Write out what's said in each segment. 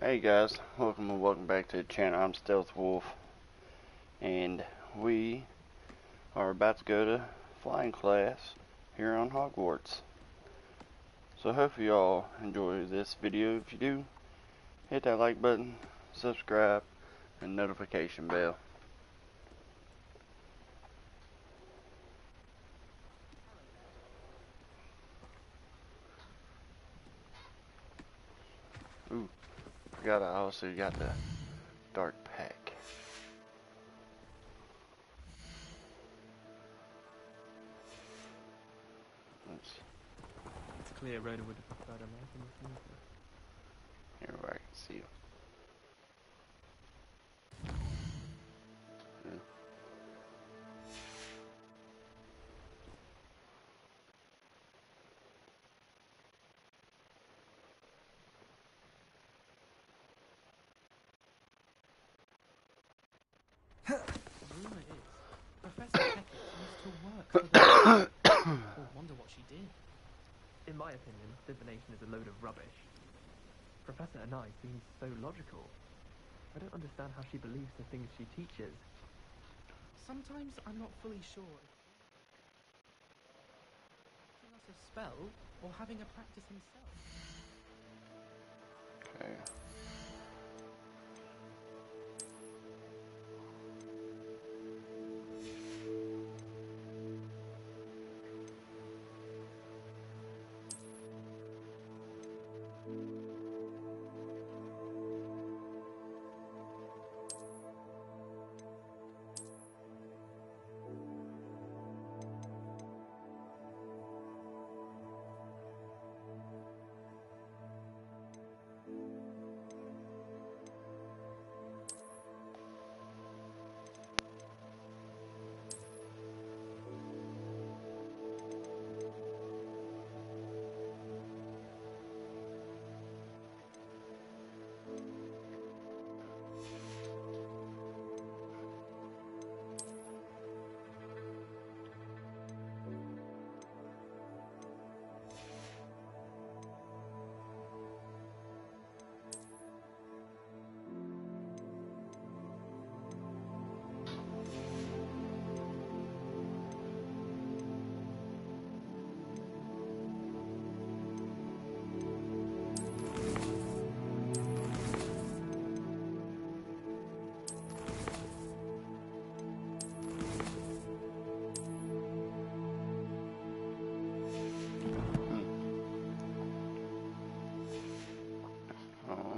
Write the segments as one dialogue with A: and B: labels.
A: Hey guys, welcome back to the channel. I'm Stealth Wolf, and we are about to go to flying class here on Hogwarts. So hopefully y'all enjoy this video. If you do, hit that like button, subscribe, and notification bell. Ooh, I also got the dark pack.
B: It's clear Rhoda would have preferred a life in the future.
A: Here where I can see you.
B: Rumour is, Professor Beckett used to work for the or wonder what she did. In my opinion, divination is a load of rubbish. Professor Anai seems so logical. I don't understand how she believes the things she teaches. Sometimes I'm not fully sure if teaching us a spell or having a practice himself.
A: Okay.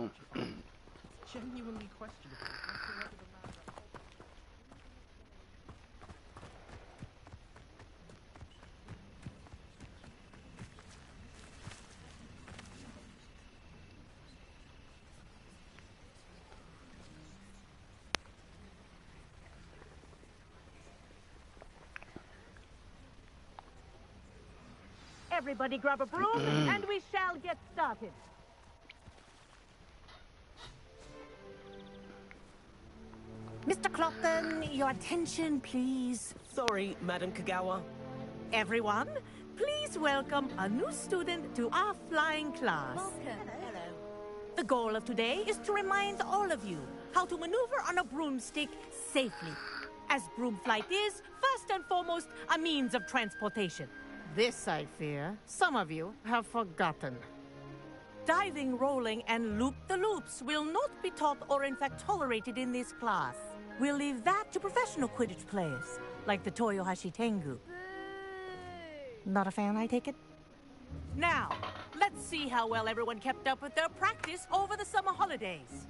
B: It's genuinely questionable as to whether the man that
C: Everybody grab a broom, and we shall get started. Mr. Clopton, your attention, please.
D: Sorry, Madam Kagawa.
C: Everyone, please welcome a new student to our flying class.
D: Welcome. Hello.
C: The goal of today is to remind all of you how to maneuver on a broomstick safely, as broom flight is, first and foremost, a means of transportation. This, I fear, some of you have forgotten. Diving, rolling, and loop-the-loops will not be taught or in fact tolerated in this class. We'll leave that to professional Quidditch players, like the Toyohashi Tengu. Not a fan, I take it? Now, let's see how well everyone kept up with their practice over the summer holidays.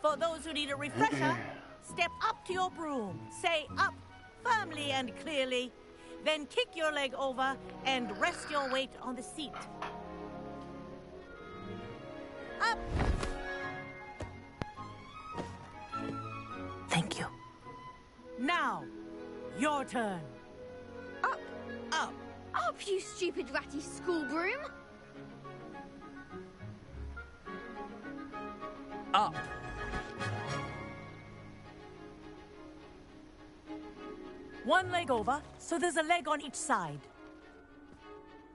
C: For those who need a refresher, step up to your broom, say up firmly and clearly, then kick your leg over and rest your weight on the seat. Up! Thank you. Now, your turn.
E: Up,
C: Up.
E: up, you stupid ratty school broom!
D: Up.
C: One leg over, so there's a leg on each side.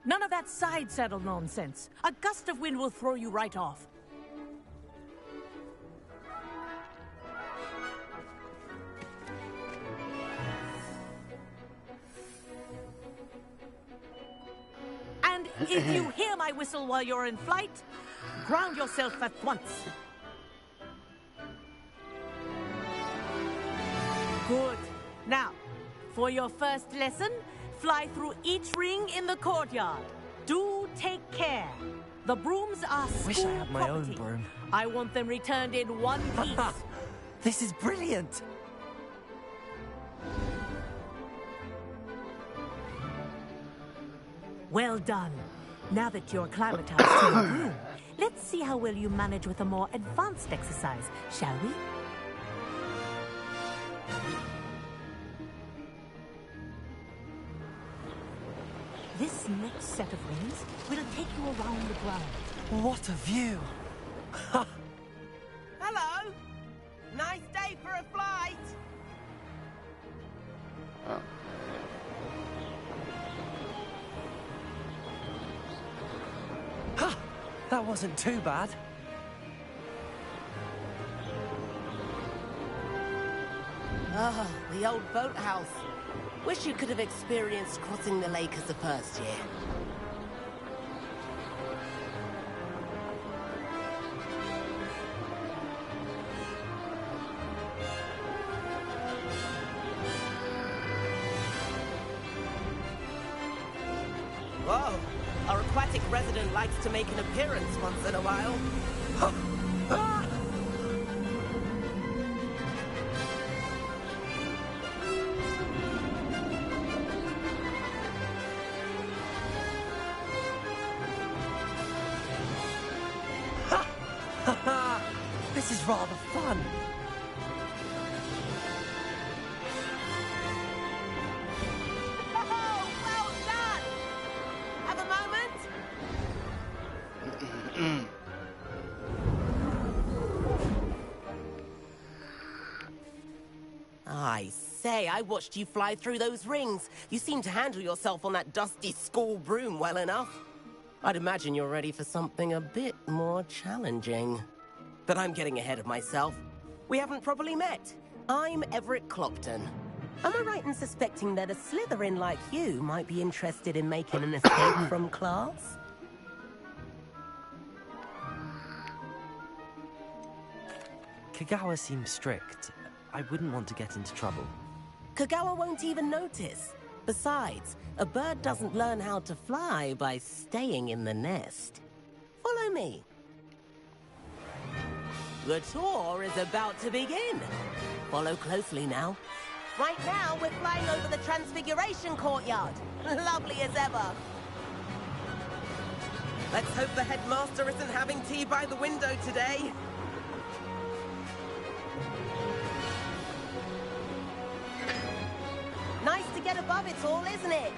C: None of that side saddle nonsense. A gust of wind will throw you right off. If you hear my whistle while you're in flight, ground yourself at once. Good. Now, for your first lesson, fly through each ring in the courtyard. Do take care. The brooms are school
D: Wish I had my own
C: property.
D: broom.
C: I want them returned in one piece.
D: This is brilliant.
C: Well done. Now that you're acclimatized to your broom, let's see how well you manage with a more advanced exercise, shall we? This next set of rings will take you around the ground.
D: What a view.
F: Hello. Nice day for a flight.
A: Oh.
D: Ha! That wasn't too bad.
F: Ah, the old boathouse. Wish you could have experienced crossing the lake as a first year. Whoa, our aquatic resident likes to make an appearance once in a while.
D: This is rather fun.
F: Oh, well done! Have a moment? I say, I watched you fly through those rings. You seem to handle yourself on that dusty school broom well enough. I'd imagine you're ready for something a bit more challenging. But I'm getting ahead of myself. We haven't properly met. I'm Everett Clopton. Am I right in suspecting that a Slytherin like you might be interested in making an escape from class?
D: Kagawa seems strict. I wouldn't want to get into trouble.
F: Kagawa won't even notice. Besides, a bird doesn't learn how to fly by staying in the nest. Follow me. The tour is about to begin. Follow closely now. Right now, we're flying over the Transfiguration Courtyard. Lovely as ever. Let's hope the headmaster isn't having tea by the window today. Nice to get above it all, isn't it?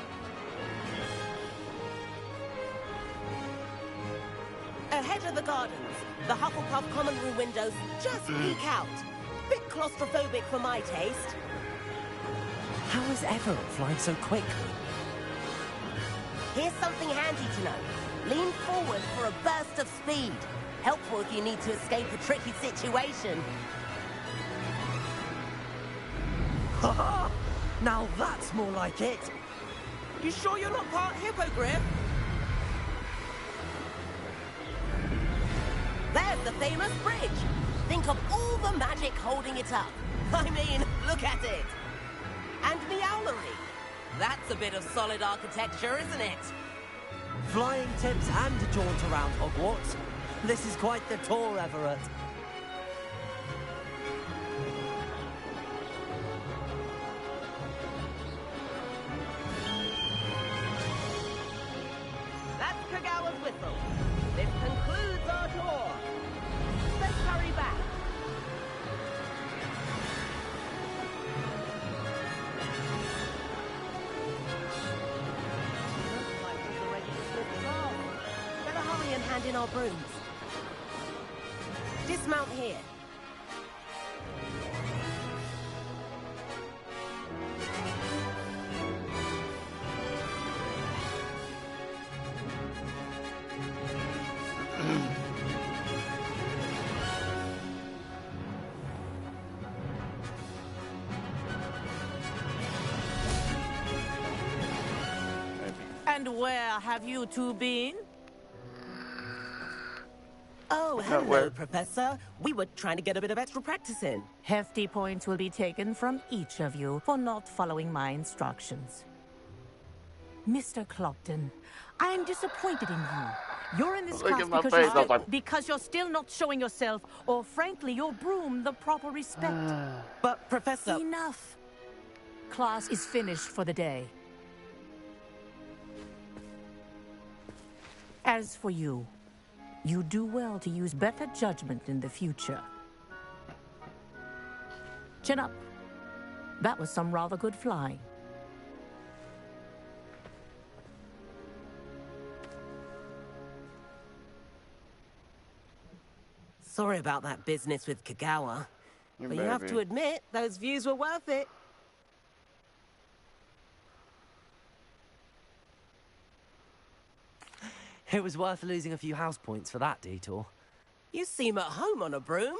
F: Ahead of the gardens, the Hufflepuff common room windows just peek out. Bit claustrophobic for my taste.
D: How is Everett flying so quickly?
F: Here's something handy to know. Lean forward for a burst of speed. Helpful if you need to escape a tricky situation.
D: Now that's more like it.
F: You sure you're not part hippogriff? There's the famous bridge. Think of all the magic holding it up. I mean, look at it. And Meowlery. That's a bit of solid architecture, isn't it?
D: Flying tips and a jaunt around Hogwarts. This is quite the tour, Everett.
F: That's Kagawa's whistle. This concludes our tour. Let's hurry back. Looks like he's already dismissed class. Better hurry and hand in our brooms. Dismount here.
C: And where have you two been?
F: Oh, hello,
A: where?
F: Professor. We were trying to get a bit of extra practice in.
C: Hefty points will be taken from each of you for not following my instructions. Mr. Clopton, I am disappointed in you. You're in this
A: Look
C: class
A: at my
C: because
A: face, I was like-
C: because you're still not showing yourself, or frankly, your broom the proper respect.
F: But, Professor...
C: Enough. Class is finished for the day. As for you, you do well to use better judgment in the future. Chin up. That was some rather good flying.
F: Sorry about that business with Kagawa. But you have to admit, those views were worth it.
D: It was worth losing a few house points for that detour.
F: You seem at home on a broom.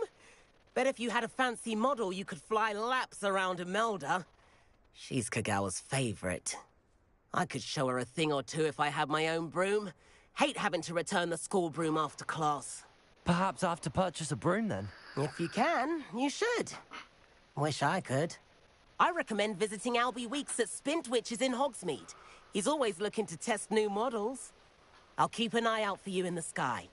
F: Bet if you had a fancy model, you could fly laps around Imelda. She's Kagawa's favorite. I could show her a thing or two if I had my own broom. Hate having to return the school broom after class.
D: Perhaps I have to purchase a broom then.
F: If you can, you should. Wish I could. I recommend visiting Albie Weeks at Spintwitches in Hogsmeade. He's always looking to test new models. I'll keep an eye out for you in the sky.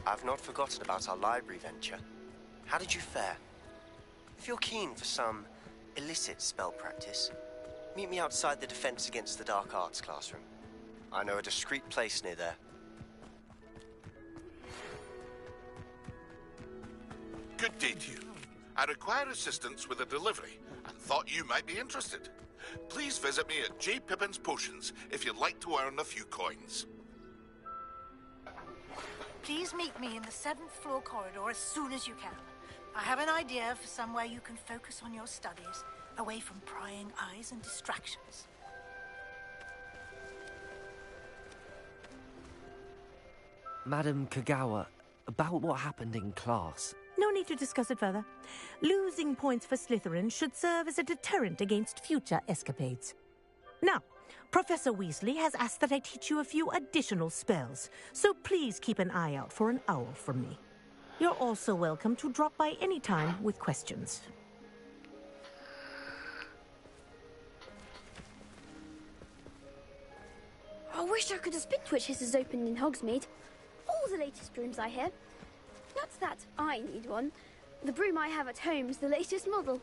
G: I've not forgotten about our library venture. How did you fare? If you're keen for some illicit spell practice, meet me outside the Defense Against the Dark Arts classroom. I know a discreet place near there.
H: Good day to you. I require assistance with a delivery and thought you might be interested. Please visit me at J. Pippin's Potions if you'd like to earn a few coins.
I: Please meet me in the 7th floor corridor as soon as you can. I have an idea for somewhere you can focus on your studies, away from prying eyes and distractions.
D: Madam Kagawa, about what happened in class.
C: No need to discuss it further. Losing points for Slytherin should serve as a deterrent against future escapades. Now, Professor Weasley has asked that I teach you a few additional spells, so please keep an eye out for an owl from me. You're also welcome to drop by any time with questions.
E: I wish I could have Spintwitches has opened in Hogsmeade. All the latest brooms I hear. That's that. I need one. The broom I have at home is the latest model.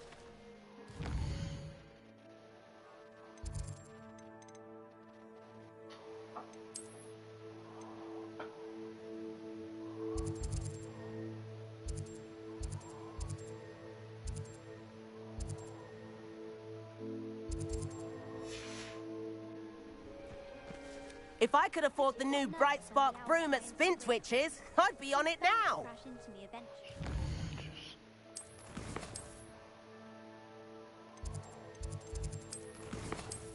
F: If I could afford the new Bright Spark broom at Spintwitches, I'd be on it now.
E: Crash into me eventually.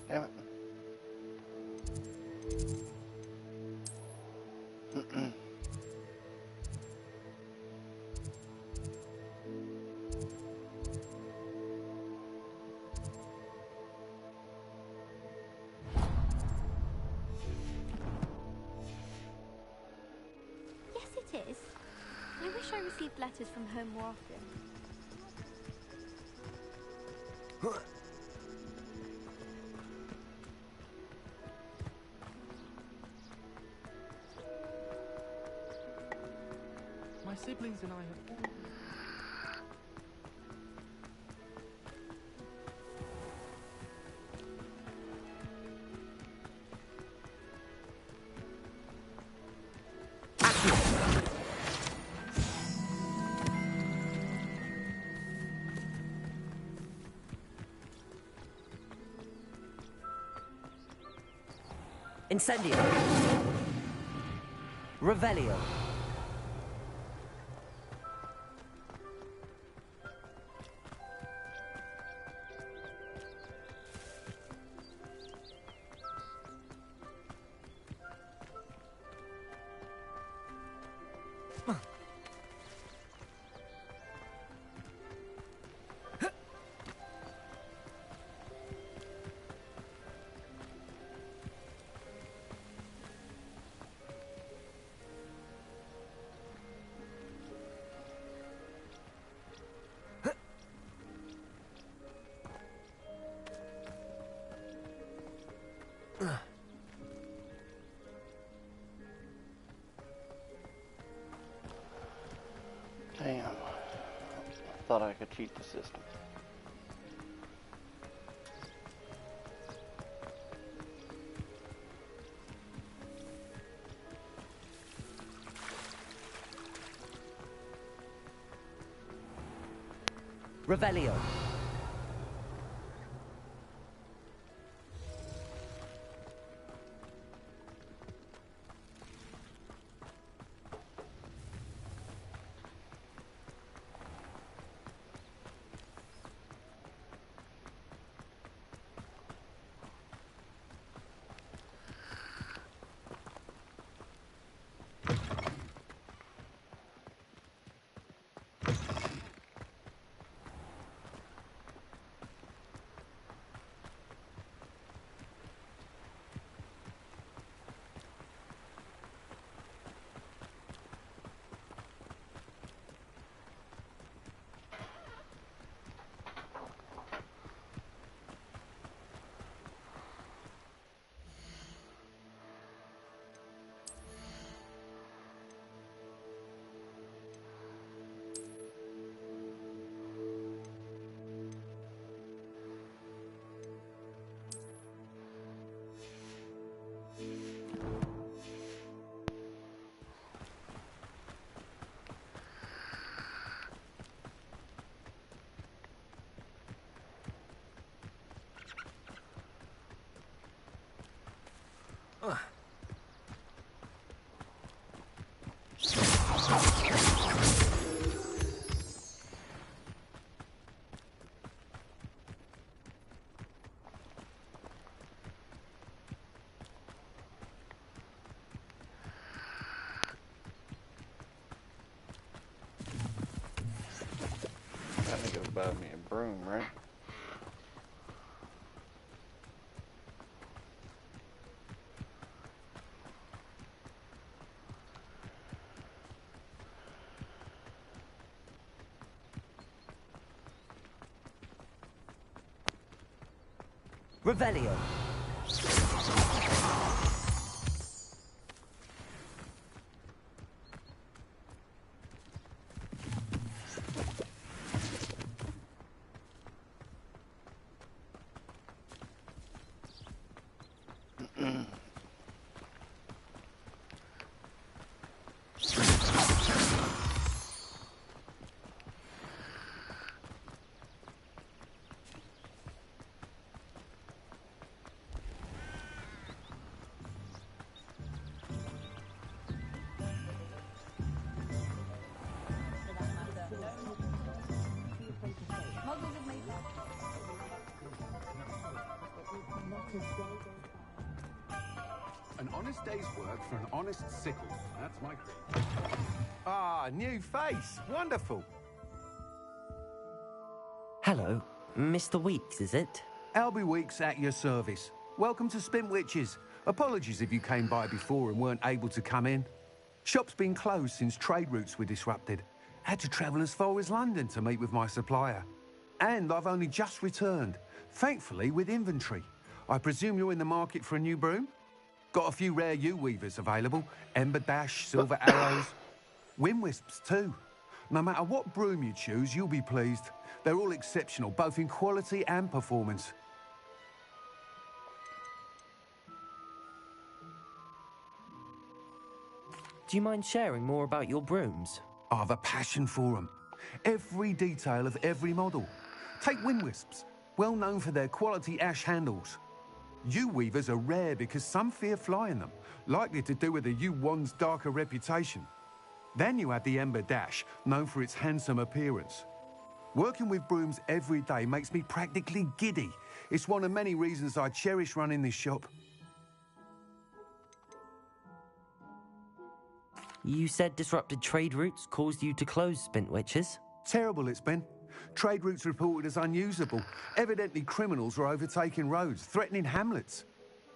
A: Damn it.
E: Yes, it is. I wish I received letters from home more often.
B: My siblings and I have all...
D: Incendio. Revelio.
A: Damn. Thought I could cheat the system.
D: Revelio.
A: Gotta go buy me a broom, right?
D: Revelio.
J: An honest day's work for an honest sickle. That's my creed. Ah, new face. Wonderful.
D: Hello, Mr. Weeks, is it?
J: Albie Weeks at your service. Welcome to Spintwitches. Apologies if you came by before and weren't able to come in. Shop's been closed since trade routes were disrupted. Had to travel as far as London to meet with my supplier. And I've only just returned, thankfully with inventory. I presume you're in the market for a new broom? Got a few rare U-weavers available. Ember Dash, Silver Arrows. Wind Wisps too. No matter what broom you choose, you'll be pleased. They're all exceptional, both in quality and performance.
D: Do you mind sharing more about your brooms?
J: I've a passion for them. Every detail of every model. Take Wind Wisps, well known for their quality ash handles. U-weavers are rare because some fear flying them, likely to do with the U-wand's darker reputation. Then you have the Ember Dash, known for its handsome appearance. Working with brooms every day makes me practically giddy. It's one of many reasons I cherish running this shop.
K: You said disrupted trade routes caused you to close Spintwitches?
J: Terrible it's been. Trade routes reported as unusable. Evidently criminals are overtaking roads, threatening hamlets.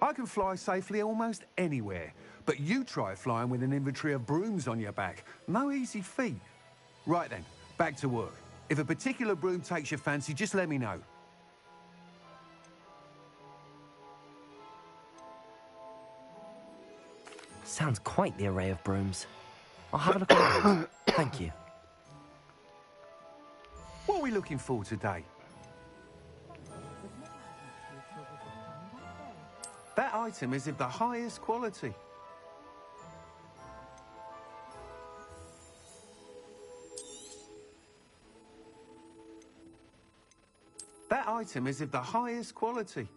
J: I can fly safely almost anywhere, but you try flying with an inventory of brooms on your back. No easy feat. Right then, back to work. If a particular broom takes your fancy, just let me know.
K: Sounds quite the array of brooms. I'll have a look around. Thank you.
J: What are we looking for today? That item is of the highest quality. That item is of the highest quality.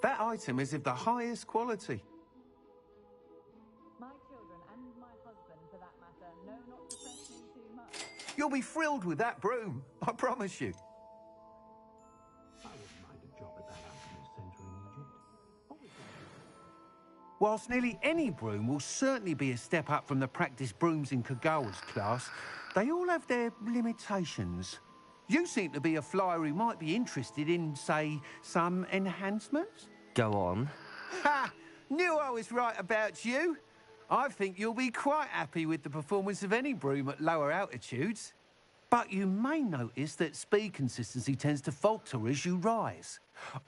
J: That item is of the highest quality.
L: My children and my husband, for that matter, know not to press me too much.
J: You'll be thrilled with that broom, I promise you. I wouldn't mind a job at that alchemist centre in Egypt. Whilst nearly any broom will certainly be a step up from the practice brooms in Kagawa's class, they all have their limitations. You seem to be a flyer who might be interested in, say, some enhancements?
K: Go on.
J: Ha! Knew I was right about you. I think you'll be quite happy with the performance of any broom at lower altitudes. But you may notice that speed consistency tends to falter as you rise.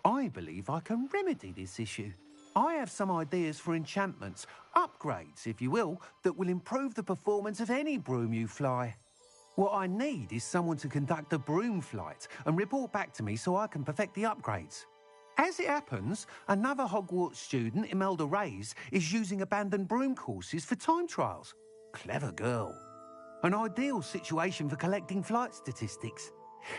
J: I believe I can remedy this issue. I have some ideas for enchantments, upgrades, if you will, that will improve the performance of any broom you fly. What I need is someone to conduct a broom flight and report back to me so I can perfect the upgrades. As it happens, another Hogwarts student, Imelda Reyes, is using abandoned broom courses for time trials. Clever girl. An ideal situation for collecting flight statistics.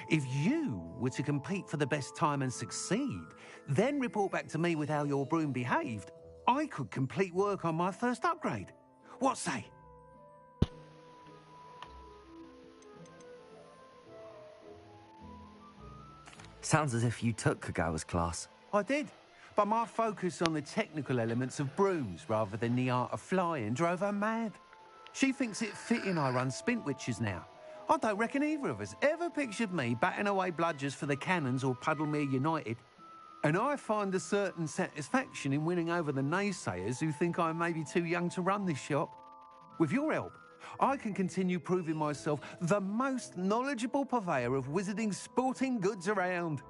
J: If you were to compete for the best time and succeed, then report back to me with how your broom behaved, I could complete work on my first upgrade. What say?
K: Sounds as if you took Kagawa's class.
J: I did, but my focus on the technical elements of brooms rather than the art of flying drove her mad. She thinks it fitting I run Spintwitches now. I don't reckon either of us ever pictured me batting away bludgers for the Cannons or Puddlemere United. And I find a certain satisfaction in winning over the naysayers who think I may be too young to run this shop. With your help, I can continue proving myself the most knowledgeable purveyor of wizarding sporting goods around.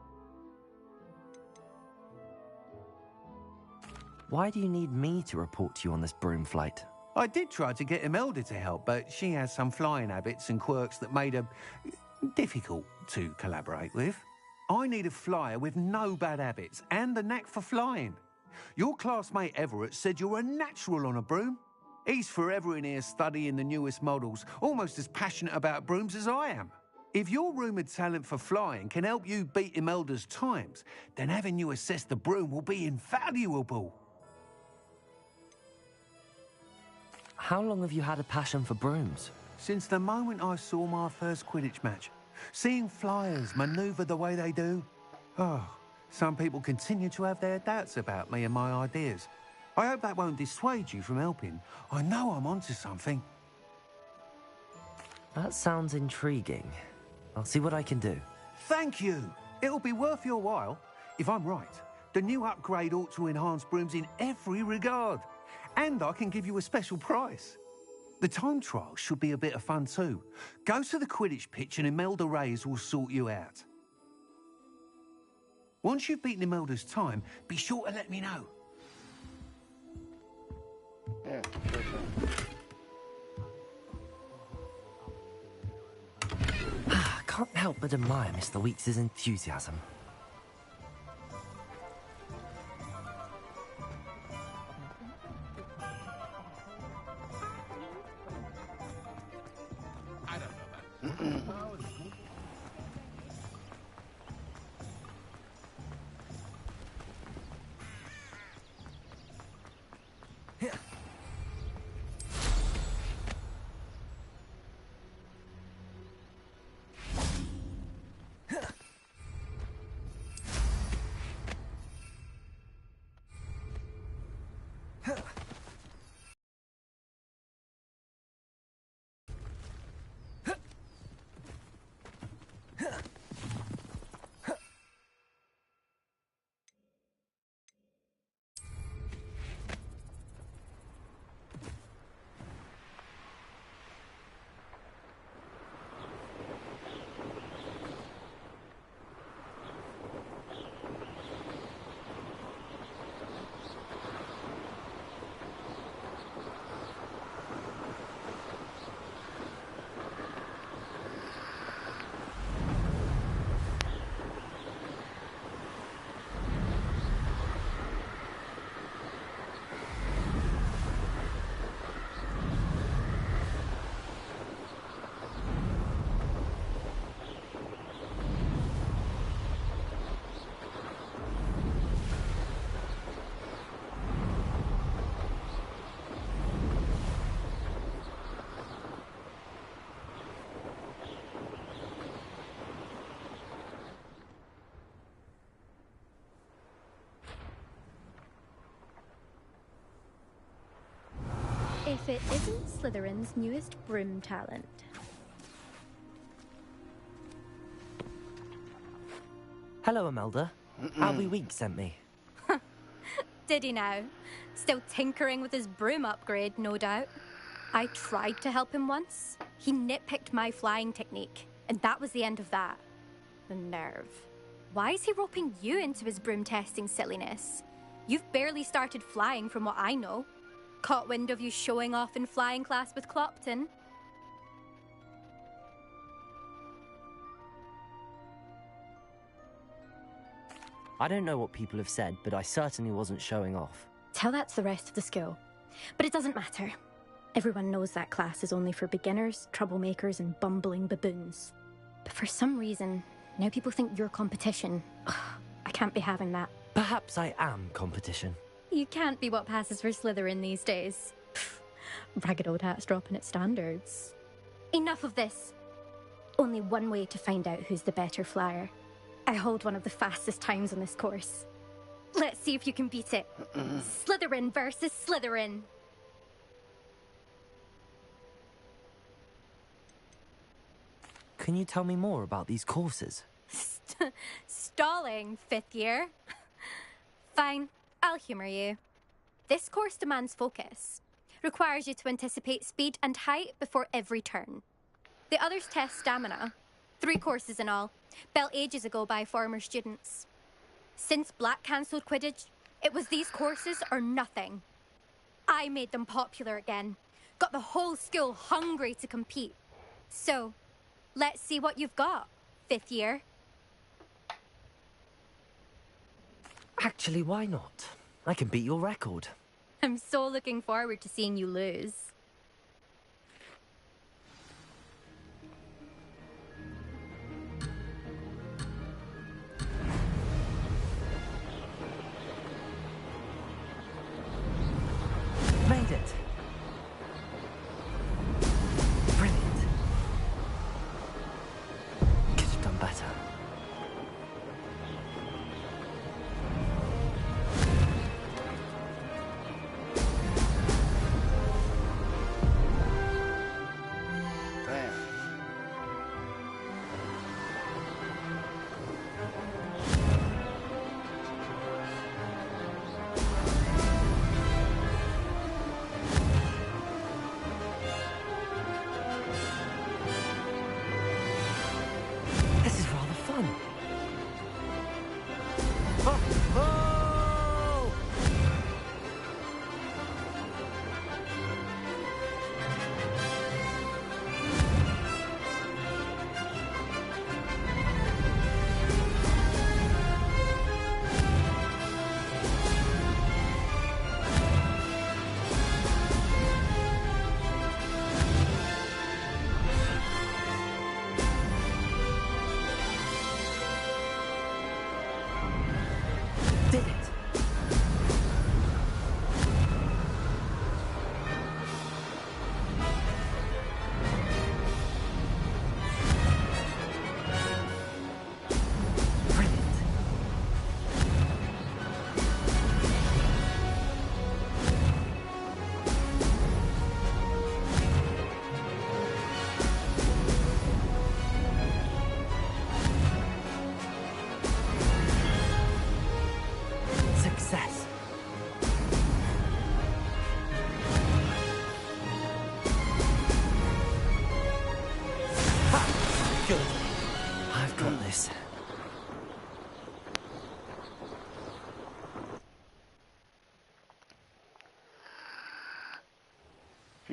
K: Why do you need me to report to you on this broom flight?
J: I did try to get Imelda to help, but she has some flying habits and quirks that made her difficult to collaborate with. I need a flyer with no bad habits and the knack for flying. Your classmate Everett said you're a natural on a broom. He's forever in here studying the newest models, almost as passionate about brooms as I am. If your rumoured talent for flying can help you beat Imelda's times, then having you assess the broom will be invaluable.
K: How long have you had a passion for brooms?
J: Since the moment I saw my first Quidditch match. Seeing flyers manoeuvre the way they do. Oh, some people continue to have their doubts about me and my ideas. I hope that won't dissuade you from helping. I know I'm onto something.
K: That sounds intriguing. I'll see what I can do.
J: Thank you. It'll be worth your while. If I'm right, the new upgrade ought to enhance brooms in every regard. And I can give you a special price. The time trial should be a bit of fun too. Go to the Quidditch pitch and Imelda Reyes will sort you out. Once you've beaten Imelda's time, be sure to let me know.
A: Yeah, sure thing.
K: I can't help but admire Mr. Weeks' enthusiasm.
M: If it isn't Slytherin's newest broom talent.
K: Hello, Imelda. How wee week sent me.
M: Did he now? Still tinkering with his broom upgrade, no doubt. I tried to help him once. He nitpicked my flying technique, and that was the end of that. The nerve. Why is he roping you into his broom testing silliness? You've barely started flying from what I know. Caught wind of you showing off in flying class with Clopton.
K: I don't know what people have said, but I certainly wasn't showing off.
M: Tell that to the rest of the school. But it doesn't matter. Everyone knows that class is only for beginners, troublemakers, and bumbling baboons. But for some reason, now people think you're competition. Ugh, I can't be having that.
K: Perhaps I am competition.
M: You can't be what passes for Slytherin these days. Pfft, ragged old hat's dropping its standards. Enough of this. Only one way to find out who's the better flyer. I hold one of the fastest times on this course. Let's see if you can beat it. Slytherin versus Slytherin.
K: Can you tell me more about these courses?
M: Stalling, 5th year. Fine, I'll humour you. This course demands focus. Requires you to anticipate speed and height before every turn. The others test stamina. 3 courses in all, built ages ago by former students. Since Black cancelled Quidditch, it was these courses or nothing. I made them popular again. Got the whole school hungry to compete. So, let's see what you've got, 5th year.
K: Actually, why not? I can beat your record.
M: I'm so looking forward to seeing you lose.
K: Made it. Brilliant. Could have done better.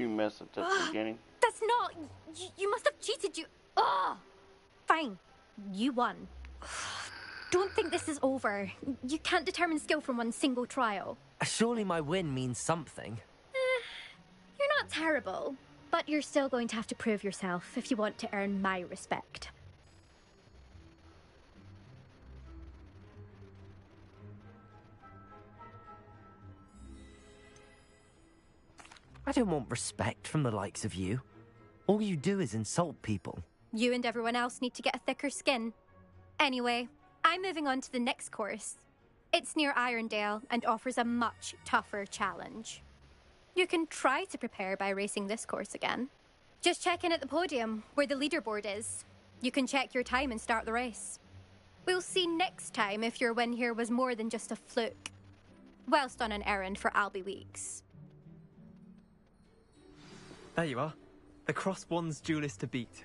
A: You messed up at the beginning.
M: That's not... You must have cheated, you... Ugh! Fine. You won. Don't think this is over. You can't determine skill from one single trial.
K: Surely my win means something.
M: You're not terrible, but you're still going to have to prove yourself if you want to earn my respect.
K: I don't want respect from the likes of you. All you do is insult people.
M: You and everyone else need to get a thicker skin. Anyway, I'm moving on to the next course. It's near Irondale and offers a much tougher challenge. You can try to prepare by racing this course again. Just check in at the podium, where the leaderboard is. You can check your time and start the race. We'll see next time if your win here was more than just a fluke. Whilst on an errand for Albie Weeks.
B: There you are. The Cross Wands duelist to beat.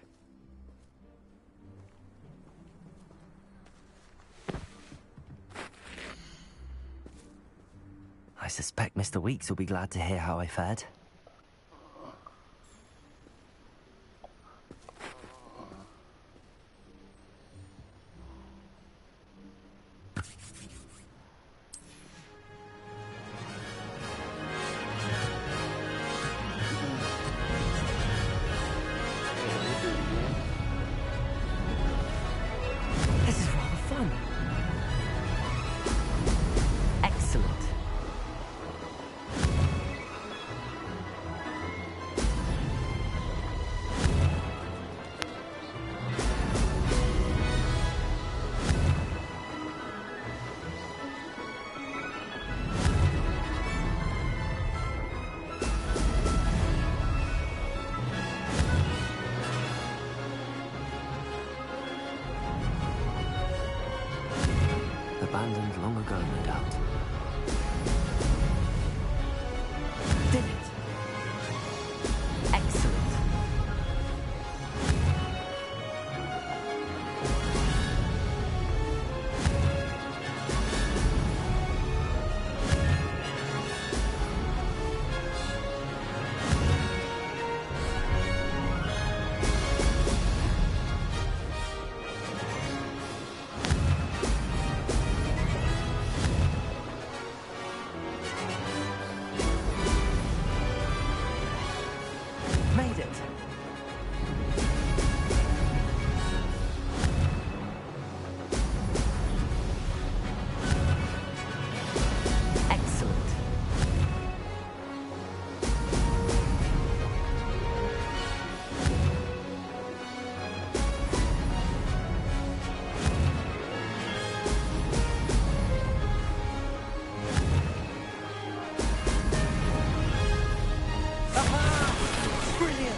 K: I suspect Mr. Weeks will be glad to hear how I fared. This is rather fun. Excellent. Abandoned long ago, no doubt. Did it! Excellent. Made it. Excellent. Aha! Brilliant!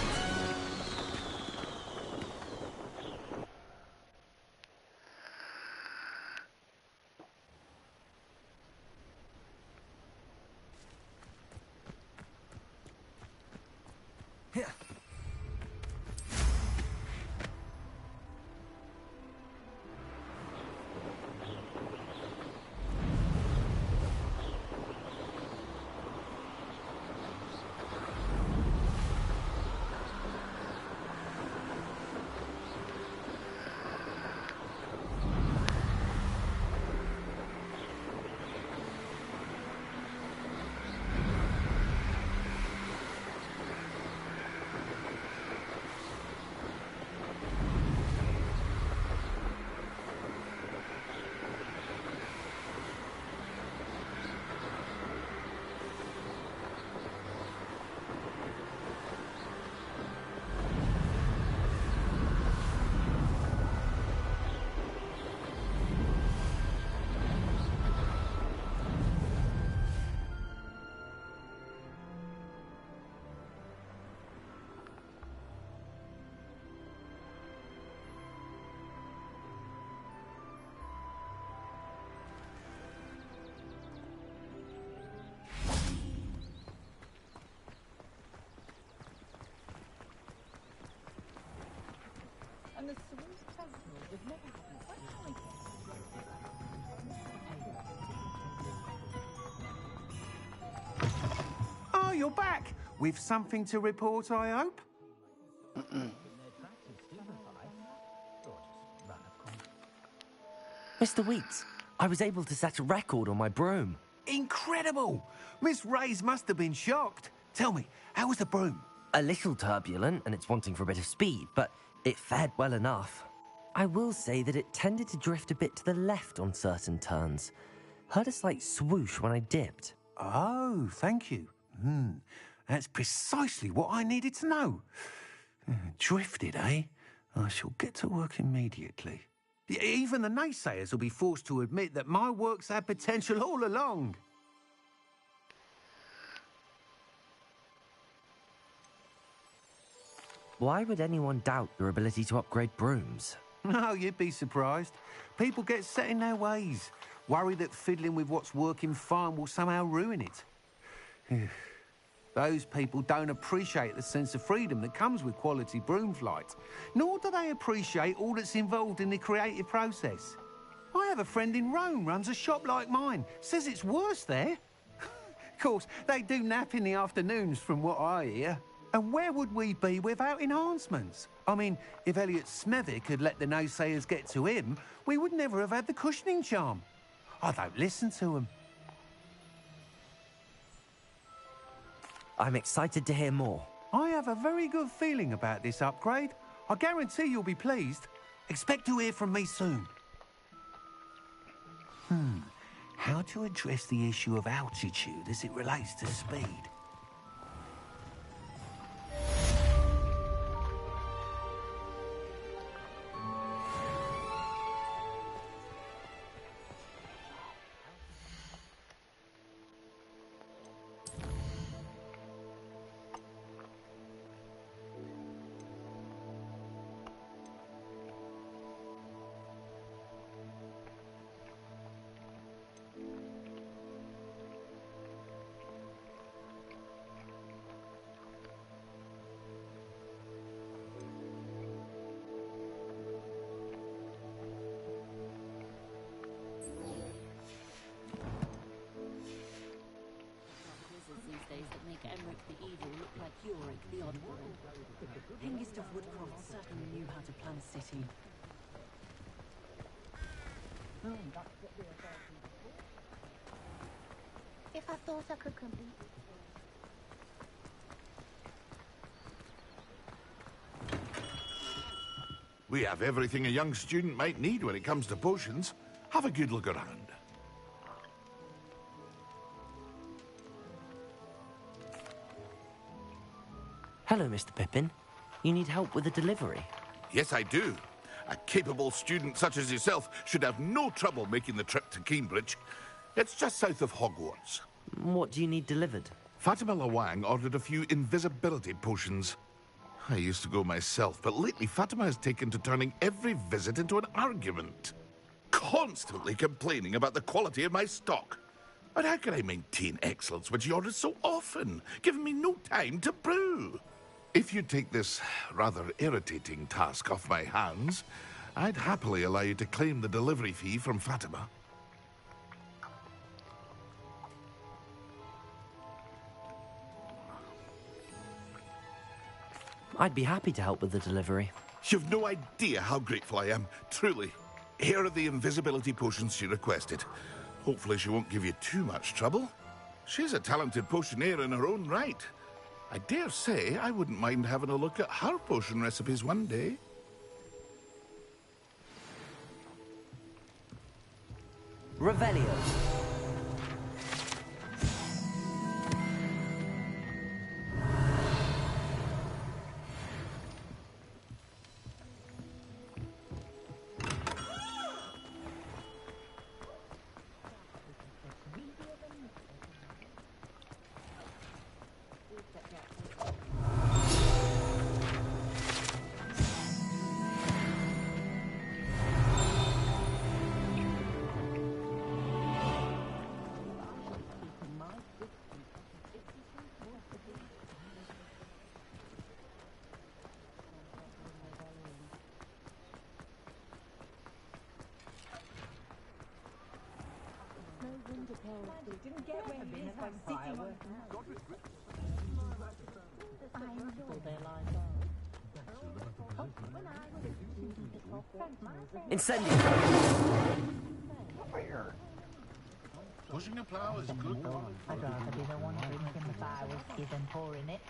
L: And the Swiss festival would never happen quite like
J: Oh, you're back! With something to report, I hope?
K: Mr. Weeks, I was able to set a record on my broom.
J: Incredible! Miss Reyes must have been shocked. Tell me, how was the broom?
K: A little turbulent and it's wanting for a bit of speed, but it fared well enough. I will say that it tended to drift a bit to the left on certain turns. Heard a slight swoosh when I dipped.
J: Oh, thank you. That's precisely what I needed to know. Drifted, eh? I shall get to work immediately. Even the naysayers will be forced to admit that my work's had potential all along.
K: Why would anyone doubt your ability to upgrade brooms?
J: No, you'd be surprised. People get set in their ways, worry that fiddling with what's working fine will somehow ruin it. Those people don't appreciate the sense of freedom that comes with quality broom flight, nor do they appreciate all that's involved in the creative process. I have a friend in Rome runs a shop like mine, says it's worse there. Of course, they do nap in the afternoons from what I hear. And where would we be without enhancements? I mean, if Elliot Smethwick had let the naysayers get to him, we would never have had the cushioning charm. I don't listen to him.
K: I'm excited to hear more.
J: I have a very good feeling about this upgrade. I guarantee you'll be pleased. Expect to hear from me soon. How to address the issue of altitude as it relates to speed?
N: Hengist of Woodcroft certainly knew how to plan a city.
O: If I thought I could compete.
H: We have everything a young student might need when it comes to potions. Have a good look around.
K: Hello, Mr. Pippin. You need help with a delivery?
H: Yes, I do. A capable student such as yourself should have no trouble making the trip to Cambridge. It's just south of Hogwarts.
K: What do you need delivered?
H: Fatima Lawang ordered a few invisibility potions. I used to go myself, but lately Fatima has taken to turning every visit into an argument. Constantly complaining about the quality of my stock. But how can I maintain excellence when she orders so often, giving me no time to brew? If you take this rather irritating task off my hands, I'd happily allow you to claim the delivery fee from Fatima.
K: I'd be happy to help with the delivery.
H: You've no idea how grateful I am, truly. Here are the invisibility potions she requested. Hopefully she won't give you too much trouble. She's a talented potioneer in her own right. I dare say I wouldn't mind having a look at her potion recipes one day.
K: Revelio.
L: Didn't get where he is by fireworks.
K: Incendio!
H: Fire. Pushing a plow is good.
P: I'd rather be the one drinking the fire whiskey than pouring it.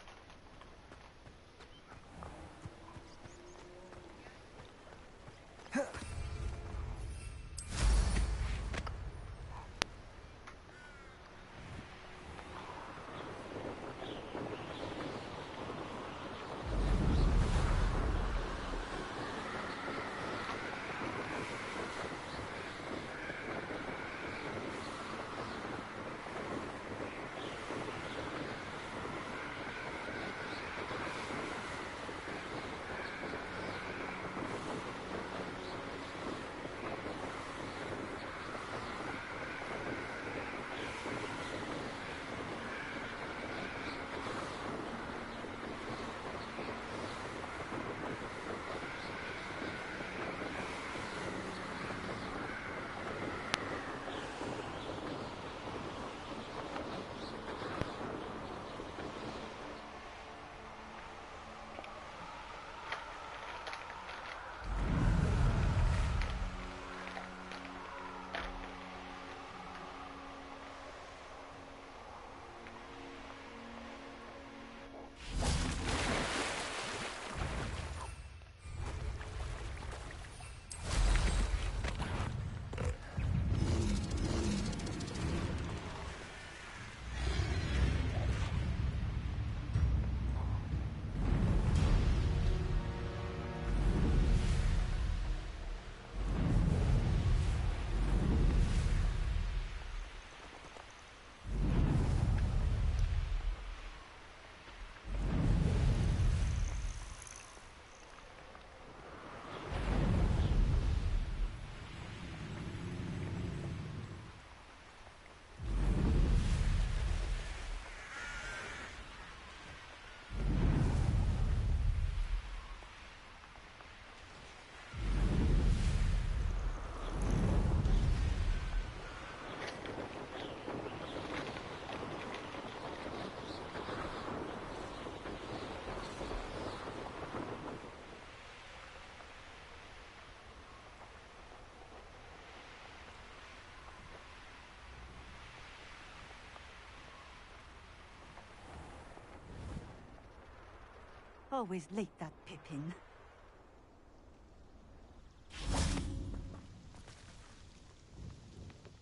Q: Always late, that Pippin.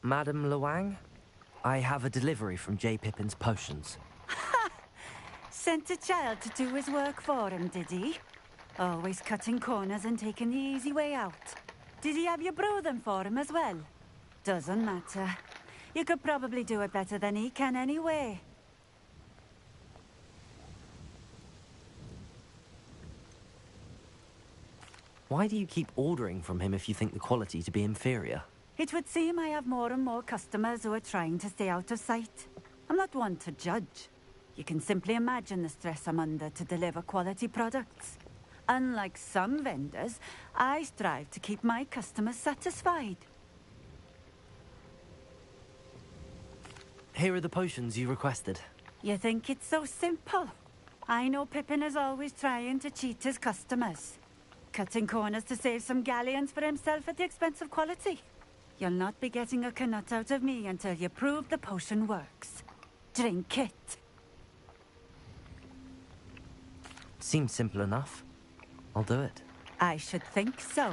K: Madam Luang, I have a delivery from J. Pippin's potions.
Q: Sent a child to do his work for him, did he? Always cutting corners and taking the easy way out. Did he have you brew them for him as well? Doesn't matter. You could probably do it better than he can anyway.
K: Why do you keep ordering from him if you think the quality to be inferior?
Q: It would seem I have more and more customers who are trying to stay out of sight. I'm not one to judge. You can simply imagine the stress I'm under to deliver quality products. Unlike some vendors, I strive to keep my customers satisfied.
K: Here are the potions you requested.
Q: You think it's so simple? I know Pippin is always trying to cheat his customers. Cutting corners to save some galleons for himself at the expense of quality. You'll not be getting a knut out of me until you prove the potion works. Drink it.
K: Seems simple enough. I'll do it.
Q: I should think so.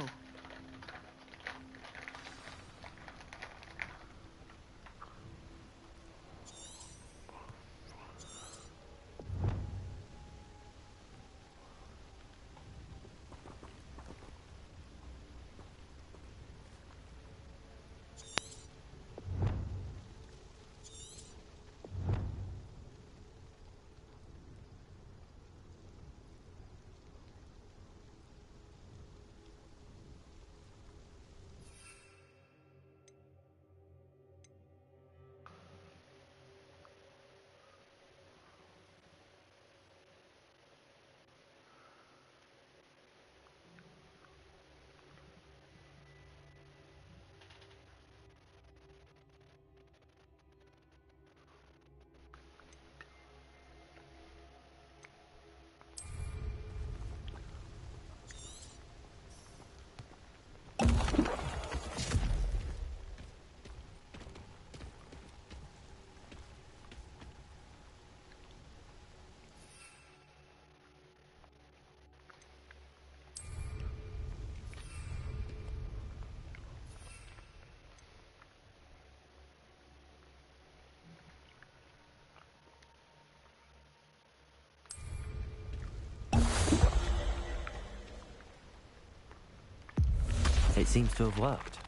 K: It seems to have worked.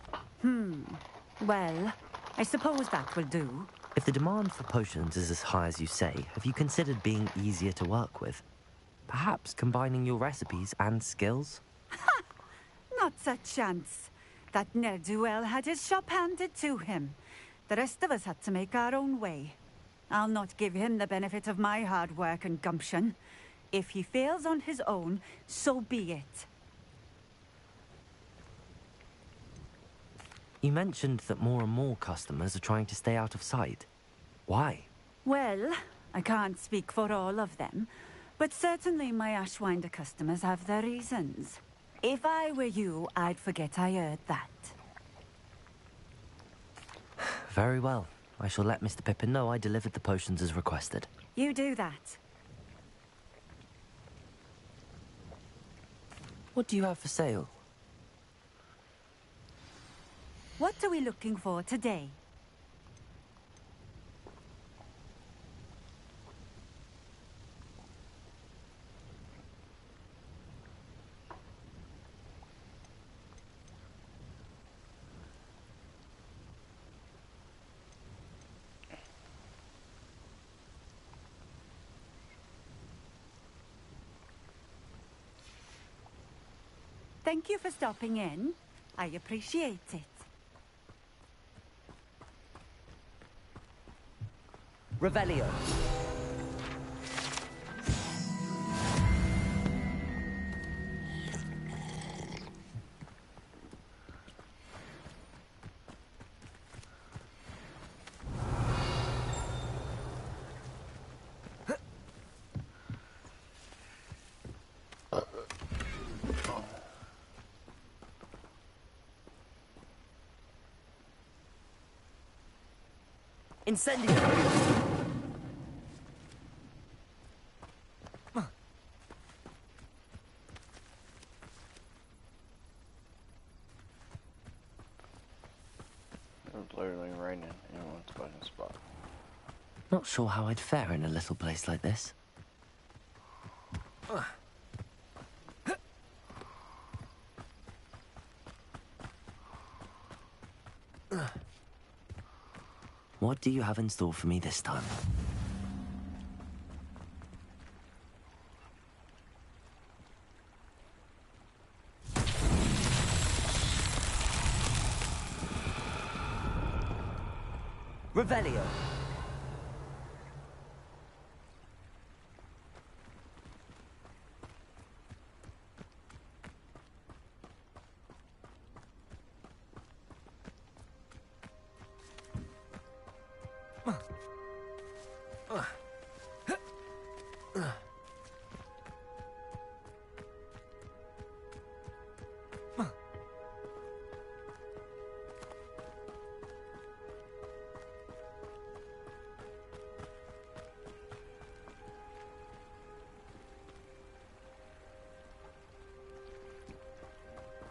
Q: Well, I suppose that will do.
K: If the demand for potions is as high as you say, have you considered being easier to work with? Perhaps combining your recipes and skills?
Q: Not a chance. That ne'er-do-well had his shop handed to him. The rest of us had to make our own way. I'll not give him the benefit of my hard work and gumption. If he fails on his own, so be it.
K: You mentioned that more and more customers are trying to stay out of sight. Why?
Q: Well, I can't speak for all of them, but certainly my Ashwinder customers have their reasons. If I were you, I'd forget I heard that.
K: Very well. I shall let Mr. Pippin know I delivered the potions as requested.
Q: You do that.
K: What do you have for sale?
Q: What are we looking for today? Thank you for stopping in. I appreciate it.
K: Revelio. Incendio!
A: It was literally raining in one fucking spot.
K: Not sure how I'd fare in a little place like this. What do you have in store for me this time? Revelio.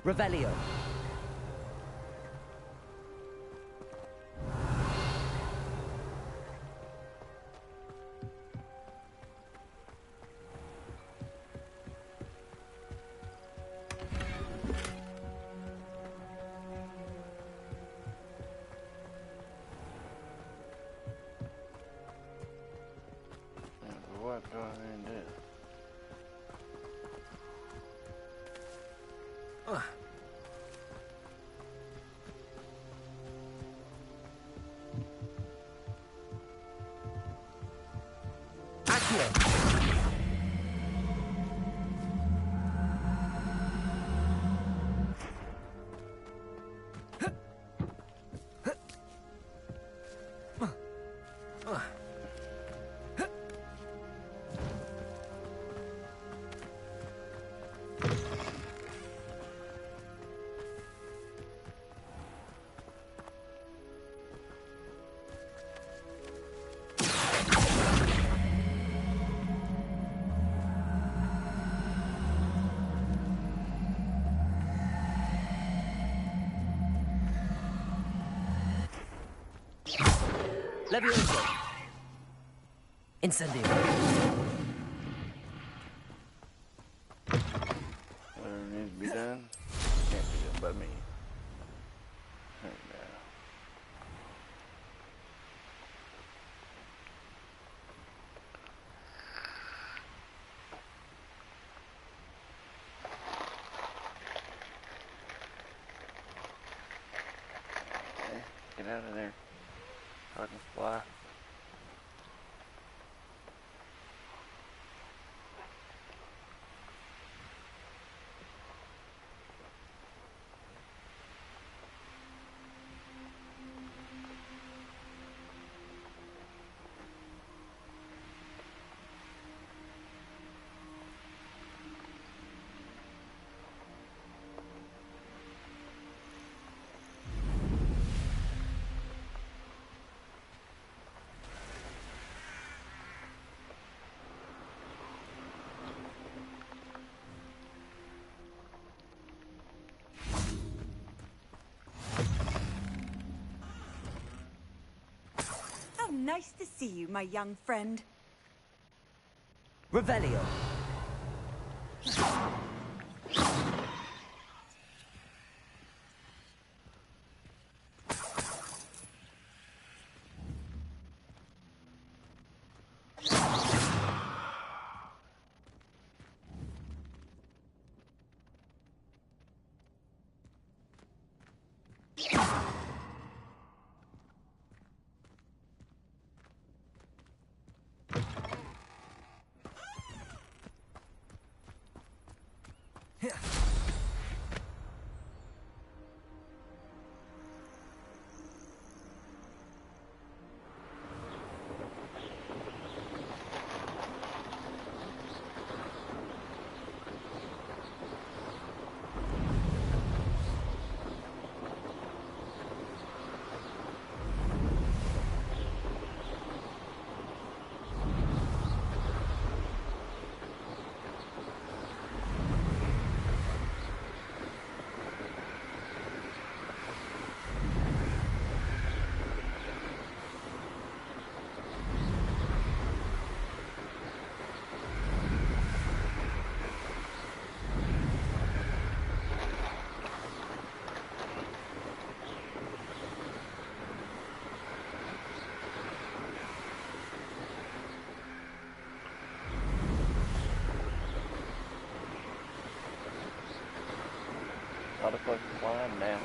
K: Revelio.
A: What do I mean do? Levioso. Incendio. Whatever needs to be done, can't be done by me. out of there so I can fly.
R: How nice to see you, my young friend.
K: Revelio. Not a fucking climb now.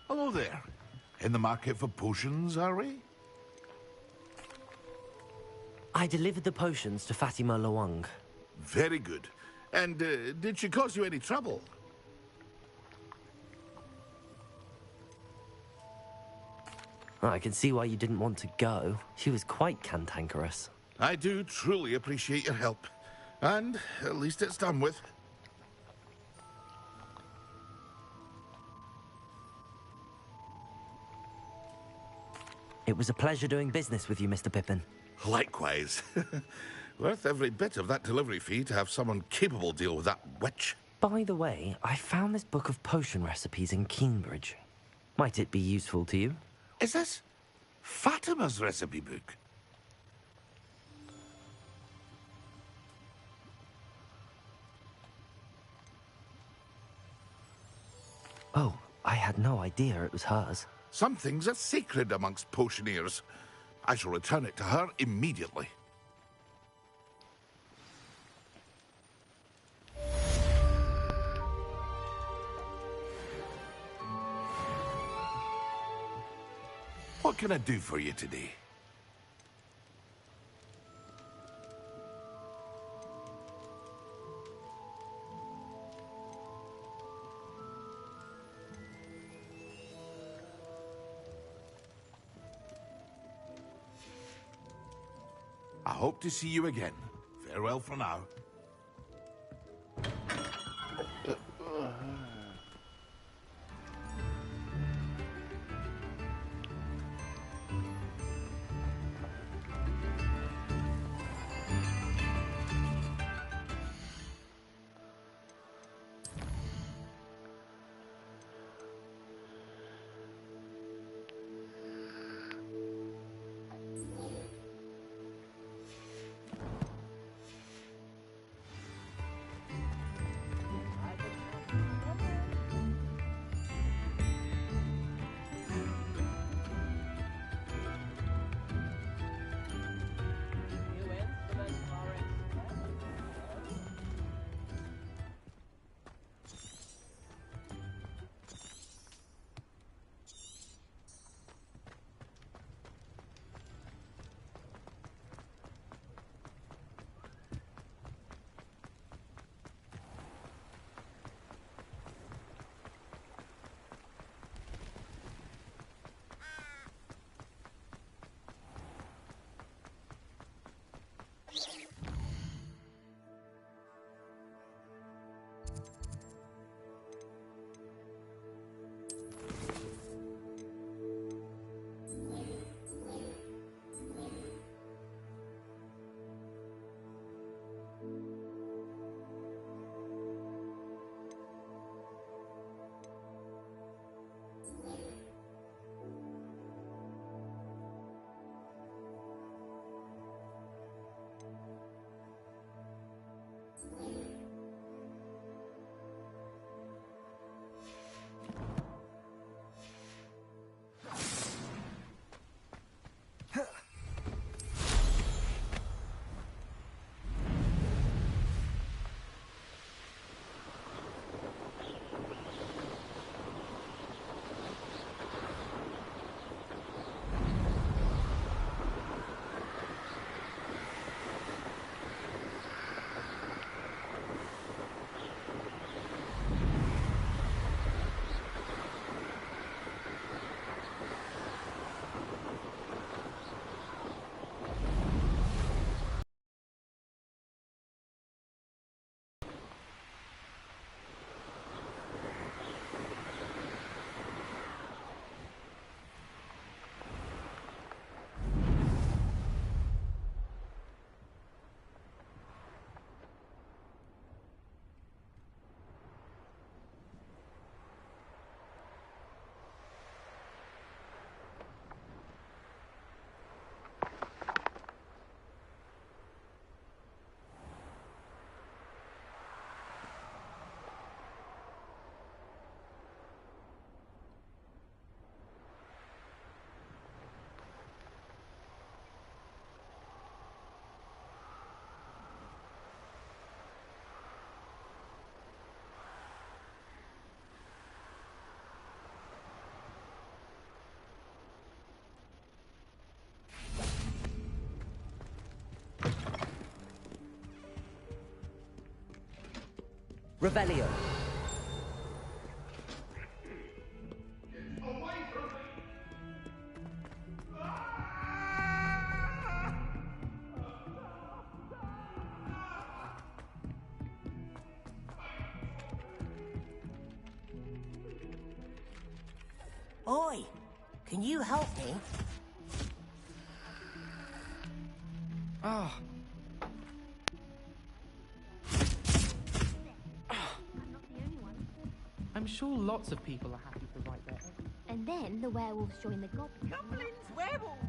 H: Hello there. In the market for potions, are we?
K: I delivered the potions to Fatima Lawang.
H: Very good. And did she cause you any trouble?
K: I can see why you didn't want to go. She was quite cantankerous.
H: I do truly appreciate your help. And at least it's done with.
K: It was a pleasure doing business with you, Mr. Pippin.
H: Likewise. Worth every bit of that delivery fee to have someone capable deal with that witch.
K: By the way, I found this book of potion recipes in Cambridge. Might it be useful to you?
H: Is this Fatima's recipe book?
K: Oh, I had no idea it was hers.
H: Some things are sacred amongst potioneers. I shall return it to her immediately. What can I do for you today? hope to see you again. Farewell for now.
F: Revelio. Oi! Can you help me?
B: Ah. I'm sure lots of people are happy to write their.
O: And then the werewolves join the goblins.
R: Goblins, werewolves!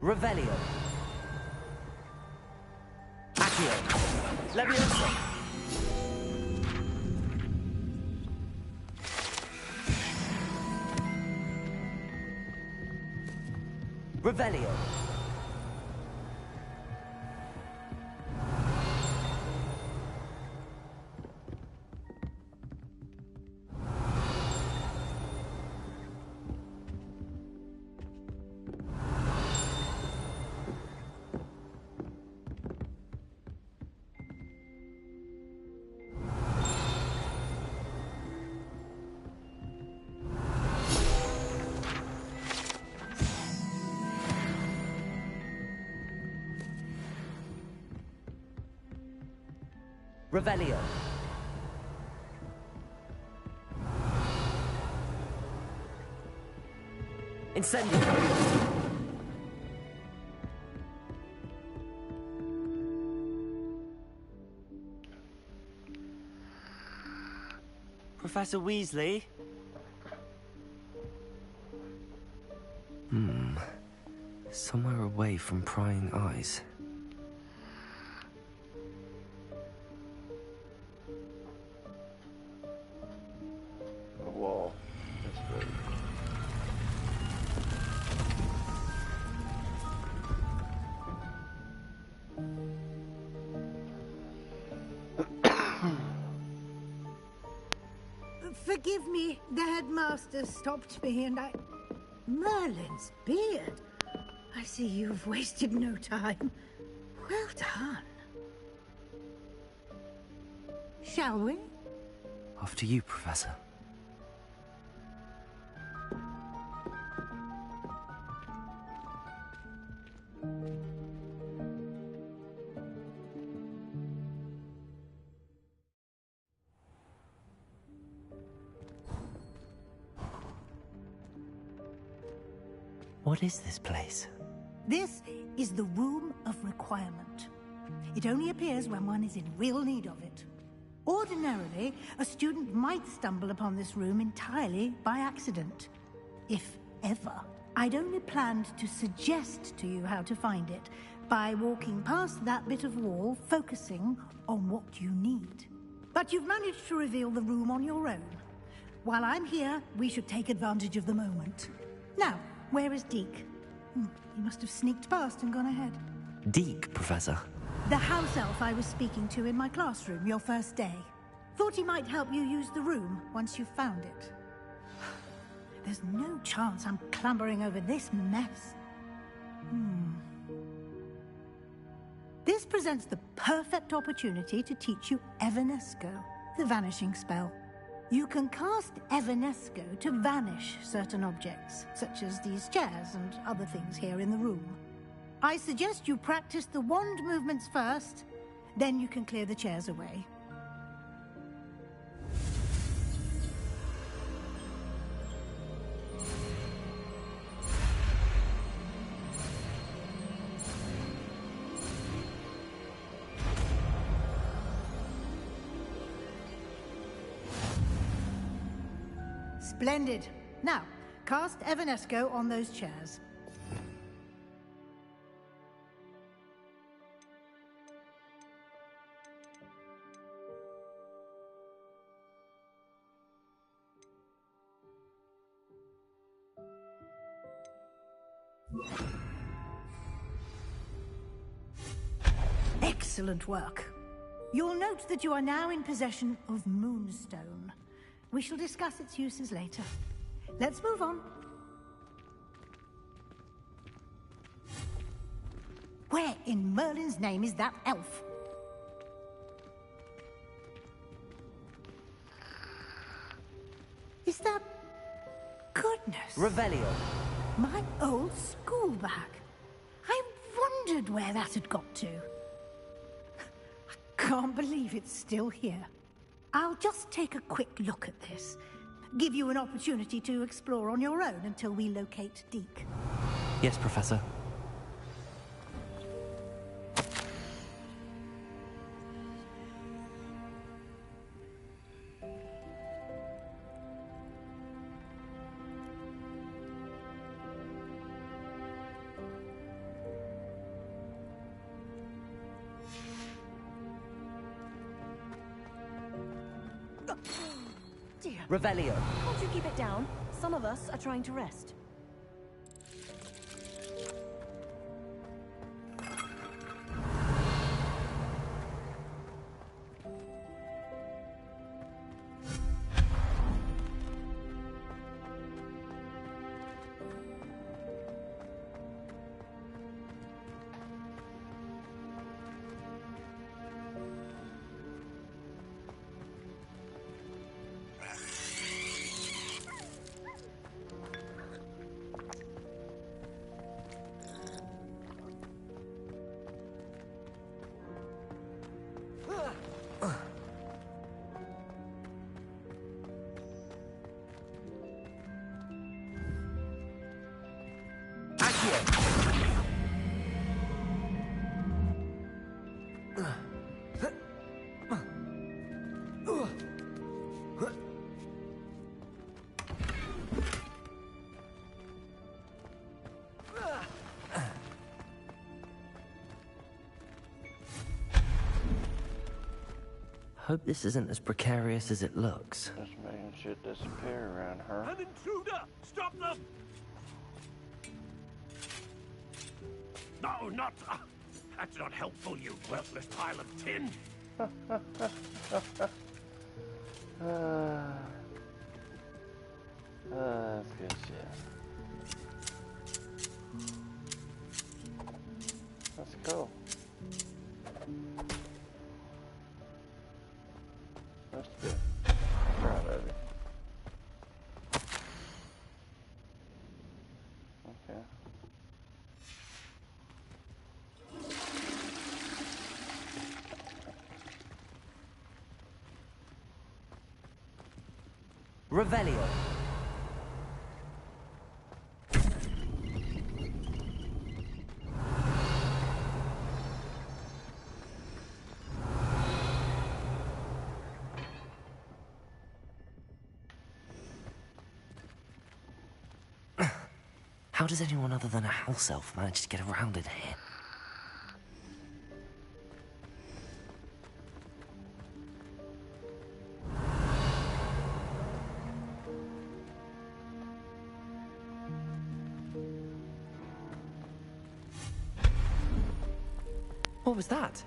F: Revelio. Accio. Leviosa. Revelio.
K: Revelio. Incendio.
F: Professor Weasley?
K: Somewhere away from prying eyes.
A: A wall. That's great.
I: Forgive me, the headmaster stopped me and I... Merlin's beard. I see you've wasted no time. Well done. Shall we?
K: After you, Professor. What is this place?
I: This is the Room of Requirement. It only appears when one is in real need of it. Ordinarily, a student might stumble upon this room entirely by accident. If ever. I'd only planned to suggest to you how to find it by walking past that bit of wall, focusing on what you need. But you've managed to reveal the room on your own. While I'm here, we should take advantage of the moment. Now, where is Deke? He must have sneaked past and gone ahead.
K: Deke, Professor.
I: The house elf I was speaking to in my classroom your first day. Thought he might help you use the room once you've found it. There's no chance I'm clambering over this mess. This presents the perfect opportunity to teach you Evanesco, the vanishing spell. You can cast Evanesco to vanish certain objects, such as these chairs and other things here in the room. I suggest you practice the wand movements first, then you can clear the chairs away. Splendid. Now, cast Evanesco on those chairs. Excellent work. You'll note that you are now in possession of Moonstone. We shall discuss its uses later. Let's move on. Where in Merlin's name is that elf? Is that... Goodness.
K: Revelio.
I: My old school bag. I wondered where that had got to. I can't believe it's still here. I'll just take a quick look at this. Give you an opportunity to explore on your own until we locate Deke.
K: Yes, Professor.
N: Dear.
K: Revelio.
N: Can't you keep it down? Some of us are trying to rest.
K: Hope this isn't as precarious as it looks.
A: This man should disappear around her.
S: An intruder! Stop them! No, not... that's not helpful, you worthless pile of tin!
A: That's good shit. Let's go. Let's do it. Proud of it. Okay.
K: Revelio. How does anyone other than a house elf manage to get around in here? What was that?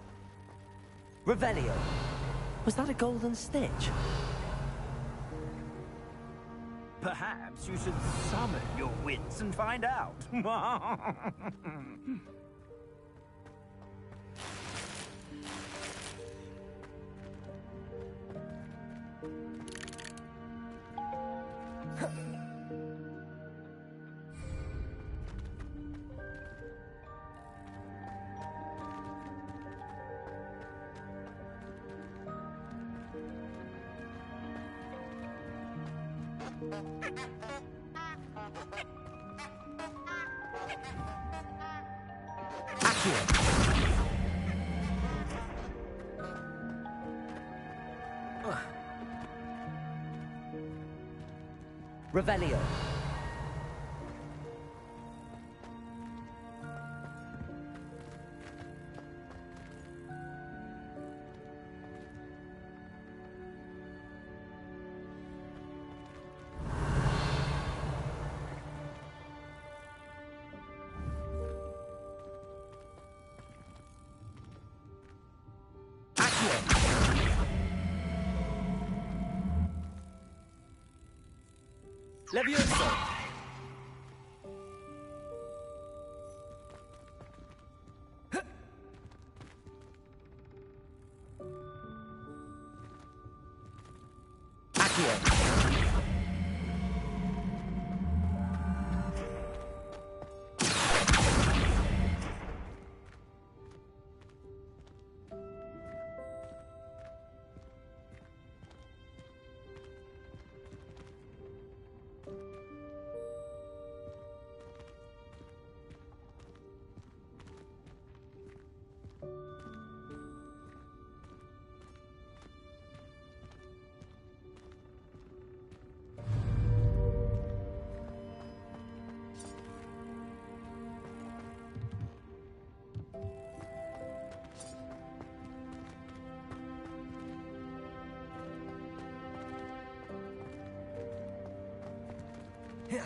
K: Revelio. Was that a golden stitch?
S: Perhaps you should summon your wits and find out.
K: Revelio.
S: Levioso!
K: Here.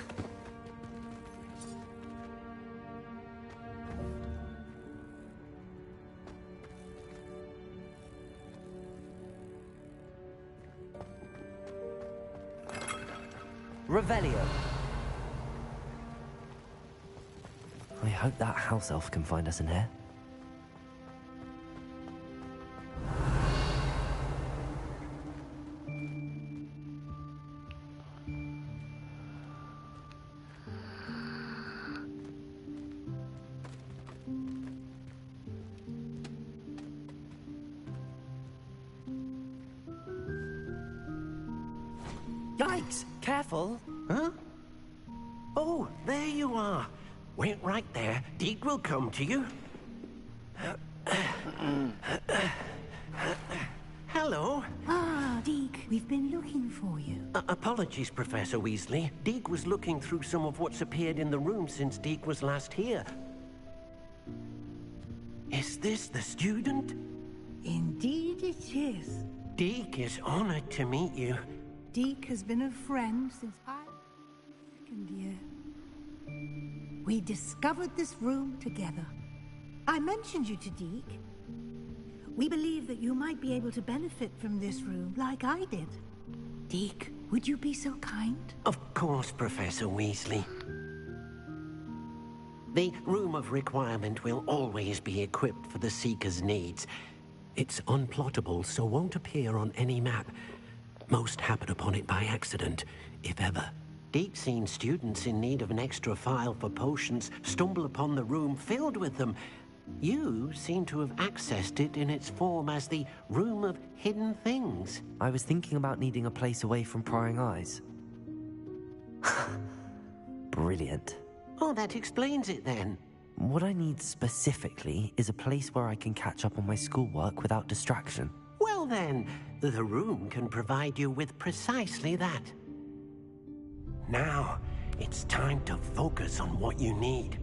K: Revelio. I hope that house elf can find us in here.
D: Yikes! Careful! Huh? Oh, there you are.
T: Wait right there. Deke will come to you. Hello.
I: Ah, Deke, we've been looking for you.
T: Apologies, Professor Weasley. Deke was looking through some of what's appeared in the room since Deke was last here. Is this the student?
I: Indeed it is.
T: Deke is honored to meet you.
I: Deke has been a friend since second year. We discovered this room together. I mentioned you to Deke. We believe that you might be able to benefit from this room like I did. Deke, would you be so kind?
T: Of course, Professor Weasley. The Room of Requirement will always be equipped for the Seeker's needs. It's unplottable, so won't appear on any map. Most happen upon it by accident, if ever. Deke's seen students in need of an extra file for potions stumble upon the room filled with them. You seem to have accessed it in its form as the Room of Hidden Things.
K: I was thinking about needing a place away from prying eyes. Brilliant.
T: Oh, that explains it then.
K: What I need specifically is a place where I can catch up on my schoolwork without distraction.
T: Well then, the room can provide you with precisely that. Now, it's time to focus on what you need.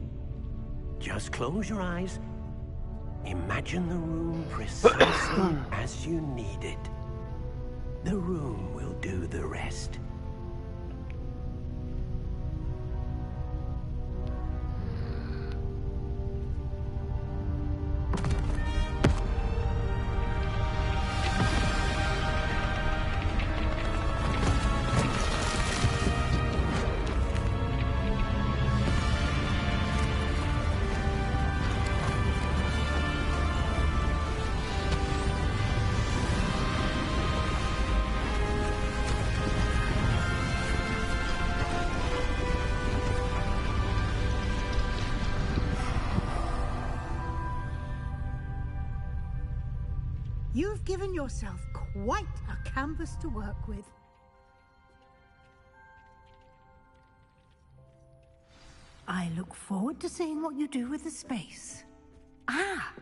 T: Just close your eyes. Imagine the room precisely as you need it. The room will do the rest.
I: You've given yourself quite a canvas to work with. I look forward to seeing what you do with the space. Ah,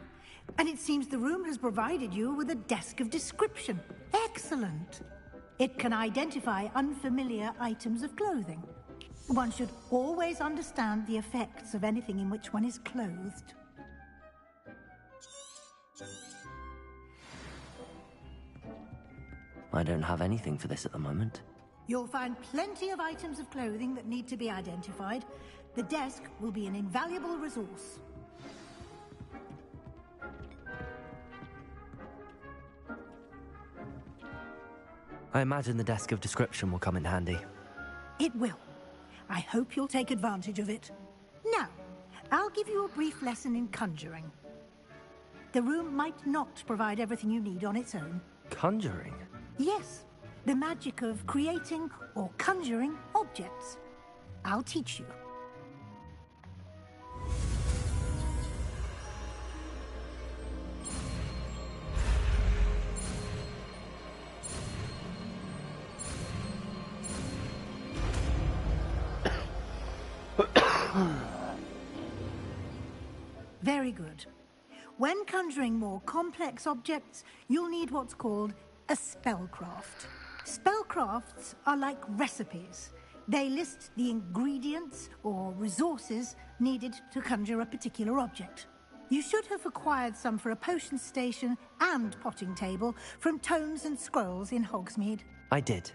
I: and it seems the room has provided you with a desk of description. Excellent. It can identify unfamiliar items of clothing. One should always understand the effects of anything in which one is clothed.
K: I don't have anything for this at the moment.
I: You'll find plenty of items of clothing that need to be identified. The desk will be an invaluable resource.
K: I imagine the desk of description will come in handy.
I: It will. I hope you'll take advantage of it. Now, I'll give you a brief lesson in conjuring. The room might not provide everything you need on its own.
K: Conjuring?
I: Yes, the magic of creating or conjuring objects. I'll teach you. Very good. When conjuring more complex objects, you'll need what's called a spellcraft. Spellcrafts are like recipes. They list the ingredients or resources needed to conjure a particular object. You should have acquired some for a potion station and potting table from tomes and scrolls in Hogsmeade.
K: I did.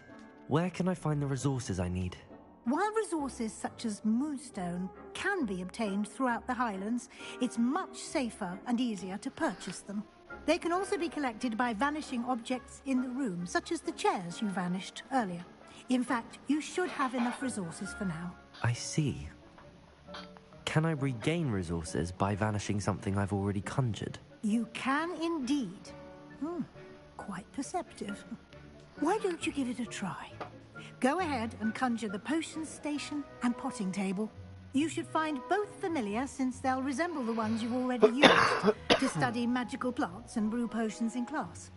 K: Where can I find the resources I need?
I: While resources such as moonstone can be obtained throughout the Highlands, it's much safer and easier to purchase them. They can also be collected by vanishing objects in the room, such as the chairs you vanished earlier. In fact, you should have enough resources for now.
K: I see. Can I regain resources by vanishing something I've already conjured?
I: You can indeed. Quite perceptive. Why don't you give it a try? Go ahead and conjure the potion station and potting table. You should find both familiar, since they'll resemble the ones you've already used to study magical plants and brew potions in class.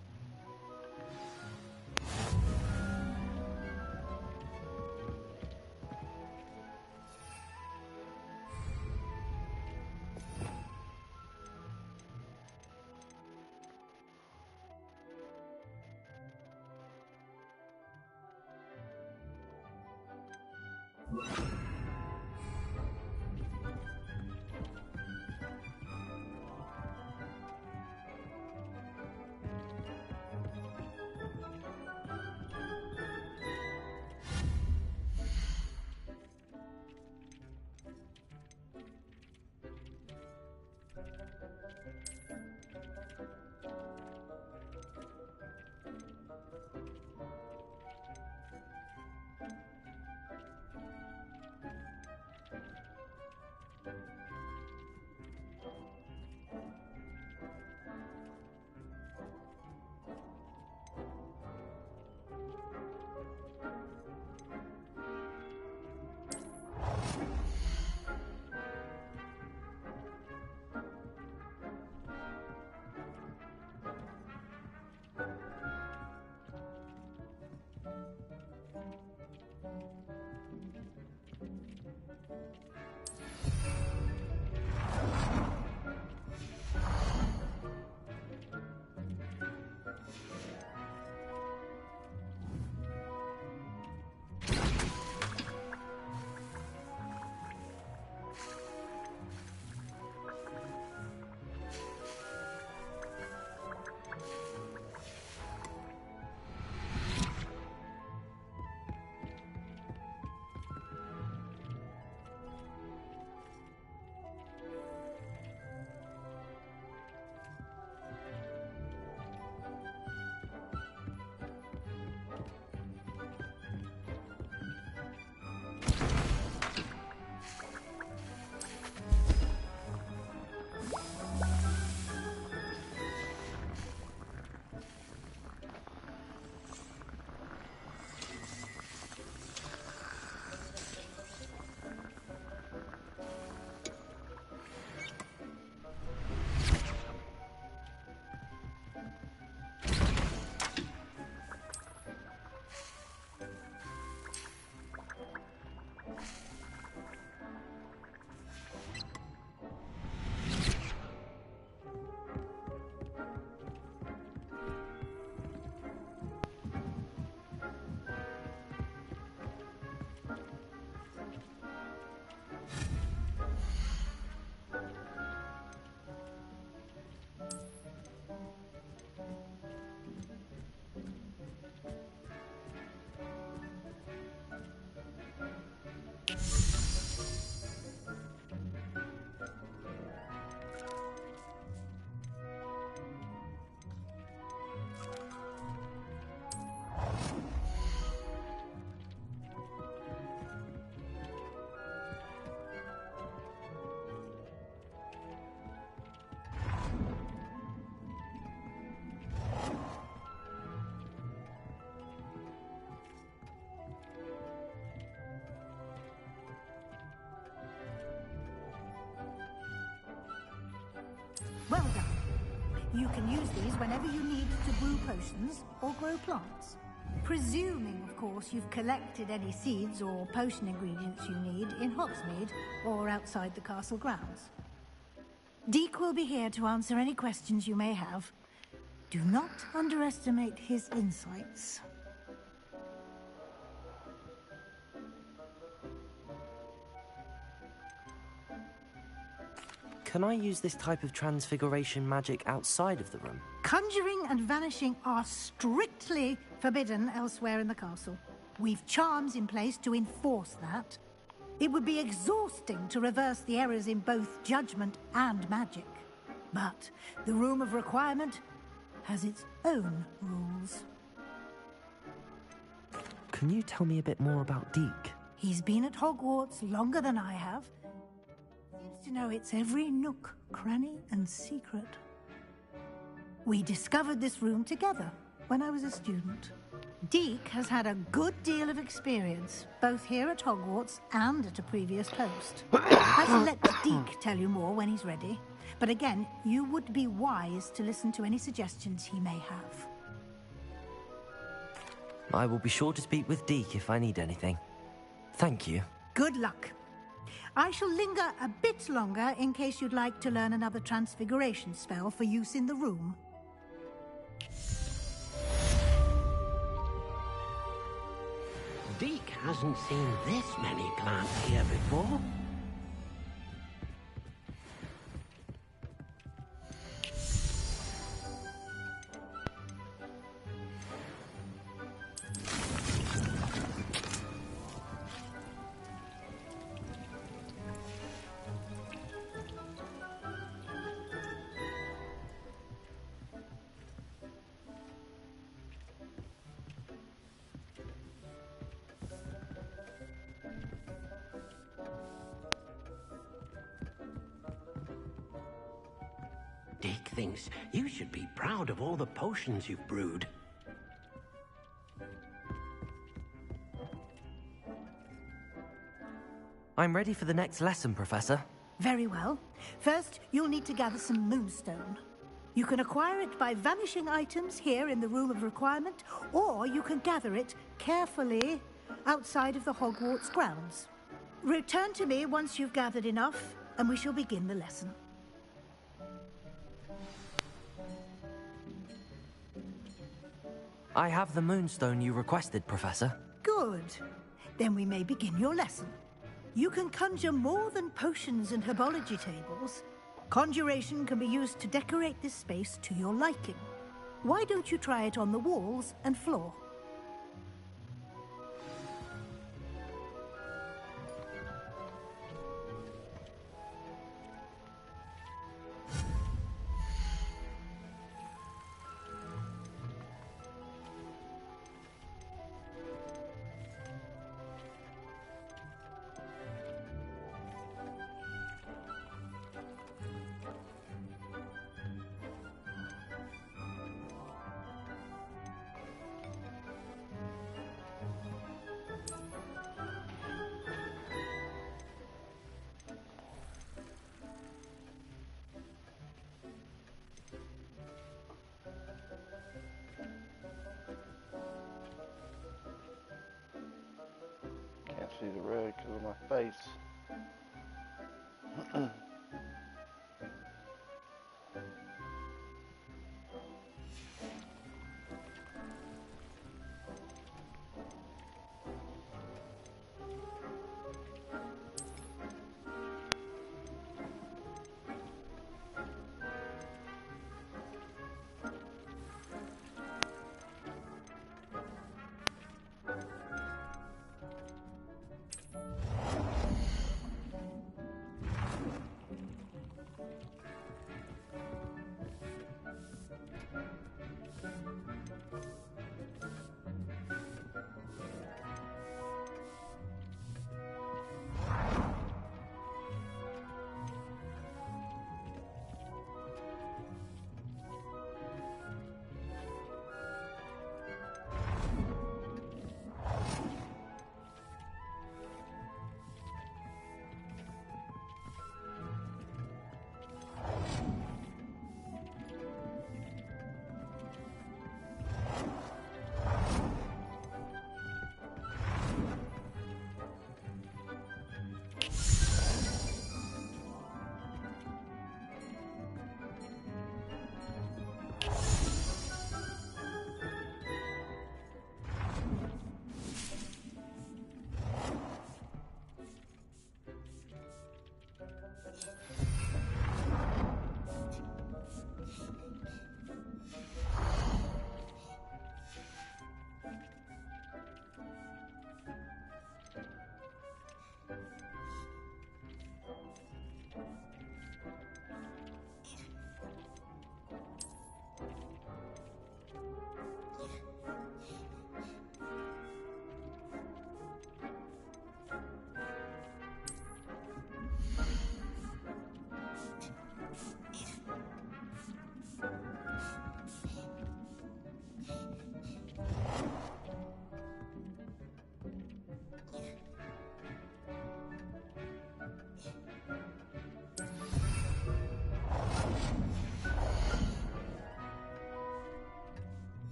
I: Well done. You can use these whenever you need to brew potions or grow plants. Presuming, of course, you've collected any seeds or potion ingredients you need in Hogsmeade or outside the castle grounds. Deek will be here to answer any questions you may have. Do not underestimate his insights.
K: Can I use this type of transfiguration magic outside of the room?
I: Conjuring and vanishing are strictly forbidden elsewhere in the castle. We've charms in place to enforce that. It would be exhausting to reverse the errors in both judgment and magic. But the Room of Requirement has its own rules.
K: Can you tell me a bit more about Deek?
I: He's been at Hogwarts longer than I have. Seems to know its every nook, cranny, and secret. We discovered this room together when I was a student. Deek has had a good deal of experience, both here at Hogwarts and at a previous post. I shall let Deek tell you more when he's ready. But again, you would be wise to listen to any suggestions he may have.
K: I will be sure to speak with Deek if I need anything. Thank you.
I: Good luck. I shall linger a bit longer in case you'd like to learn another transfiguration spell for use in the room.
T: Deke hasn't seen this many plants here before. Deke thinks you should be proud of all the potions you've brewed.
K: I'm ready for the next lesson, Professor.
I: Very well. First, you'll need to gather some moonstone. You can acquire it by vanishing items here in the Room of Requirement, or you can gather it carefully outside of the Hogwarts grounds. Return to me once you've gathered enough, and we shall begin the lesson.
K: I have the moonstone you requested, Professor.
I: Good. Then we may begin your lesson. You can conjure more than potions and herbology tables. Conjuration can be used to decorate this space to your liking. Why don't you try it on the walls and floor?
A: Can't see the red because of my face.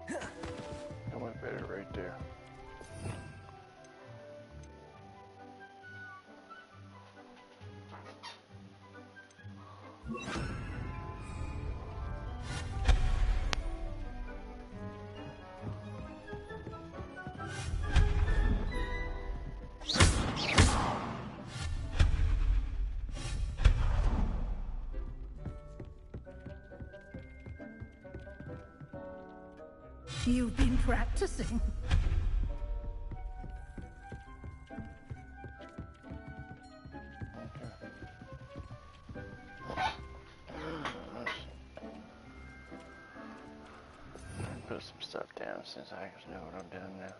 A: I went better right there.
I: You've been practicing.
A: Put some stuff down since I know what I'm doing now.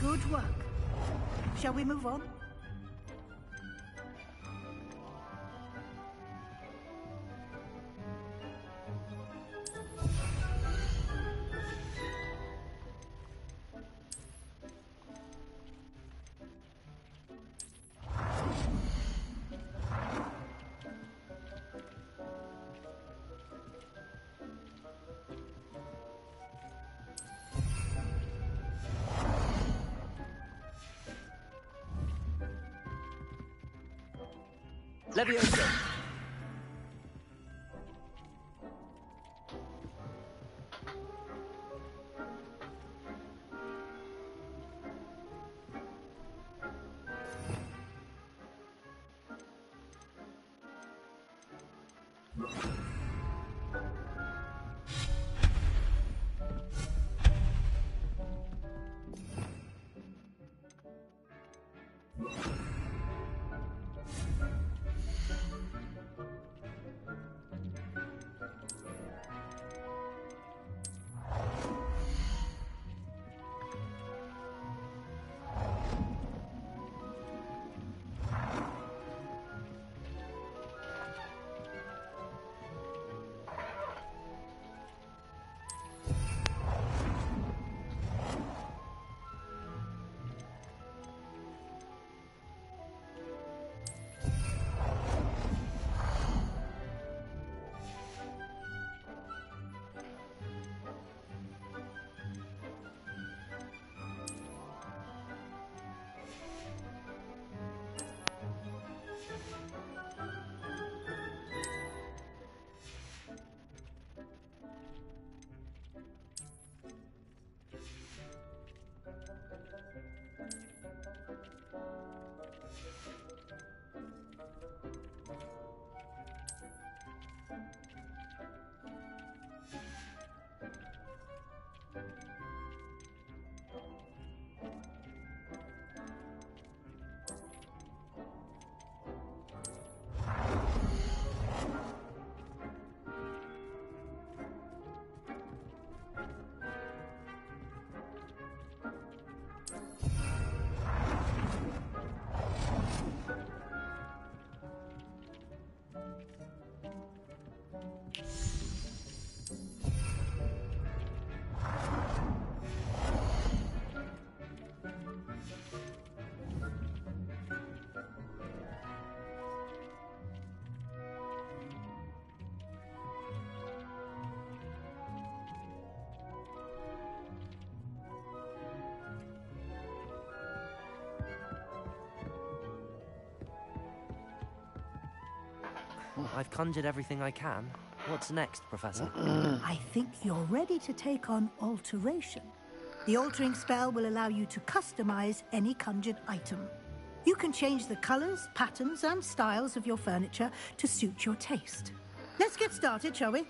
I: Good work. Shall we move on?
D: Leviosa!
K: I've conjured everything I can. What's next, Professor?
I: I think you're ready to take on alteration. The altering spell will allow you to customize any conjured item. You can change the colors, patterns, and styles of your furniture to suit your taste. Let's get started, shall we?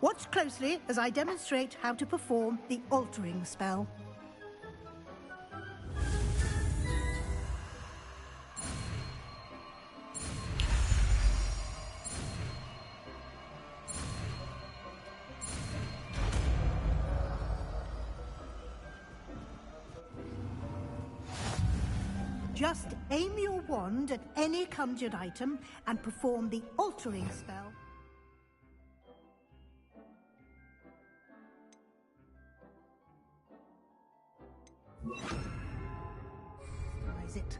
I: Watch closely as I demonstrate how to perform the altering spell. Just aim your wand at any conjured item and perform the altering spell. Is it?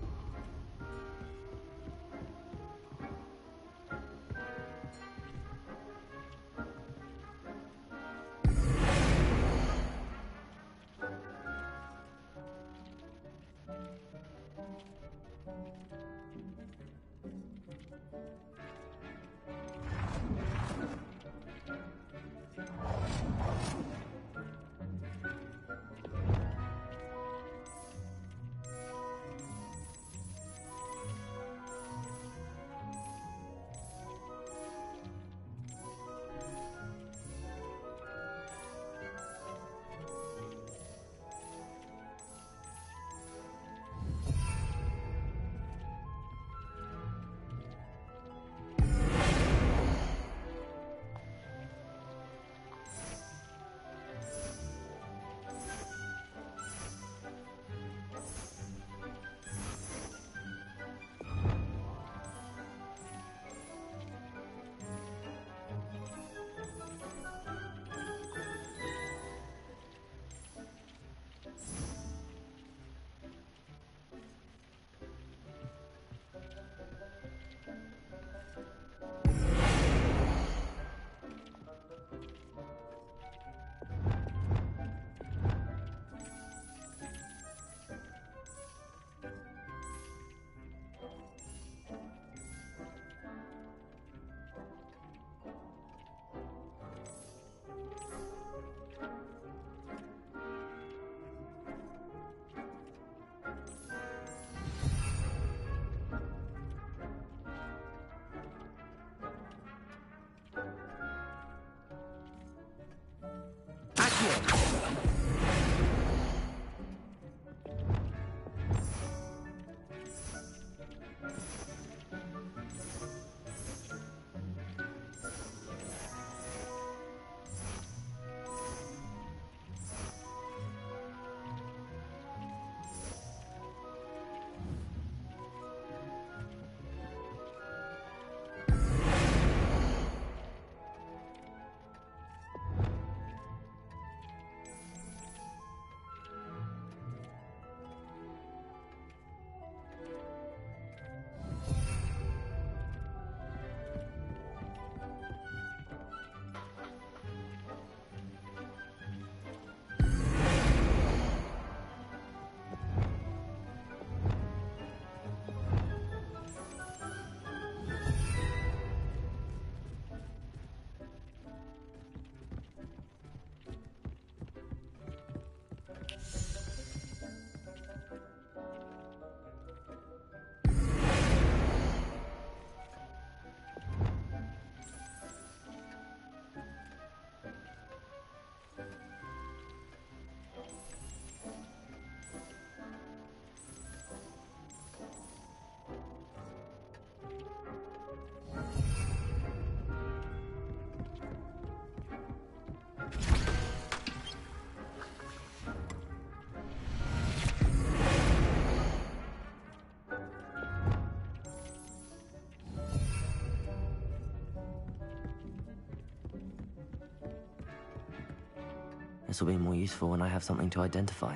K: This will be more useful when I have something to identify.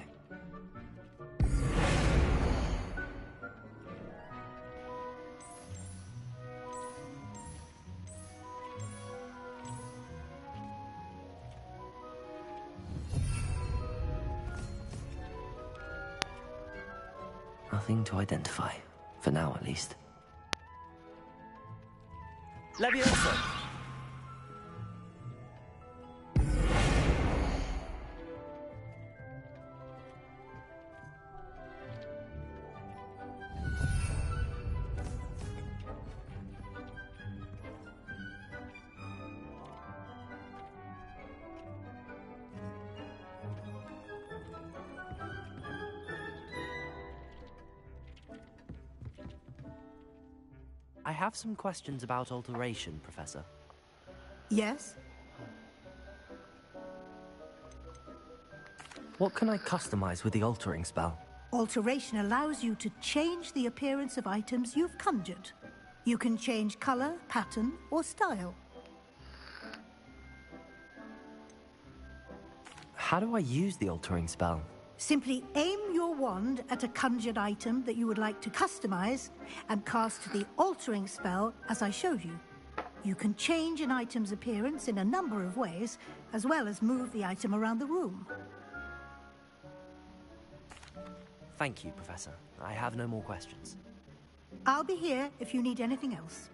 K: Nothing to identify, for now at least.
D: Leviosa!
K: I have some questions about alteration, Professor.
I: Yes?
K: What can I customize with the altering spell?
I: Alteration allows you to change the appearance of items you've conjured. You can change color, pattern, or style.
K: How do I use the altering spell?
I: Simply aim your wand at a conjured item that you would like to customize and cast the altering spell as I showed you. You can change an item's appearance in a number of ways, as well as move the item around the room.
K: Thank you, Professor. I have no more questions.
I: I'll be here if you need anything else.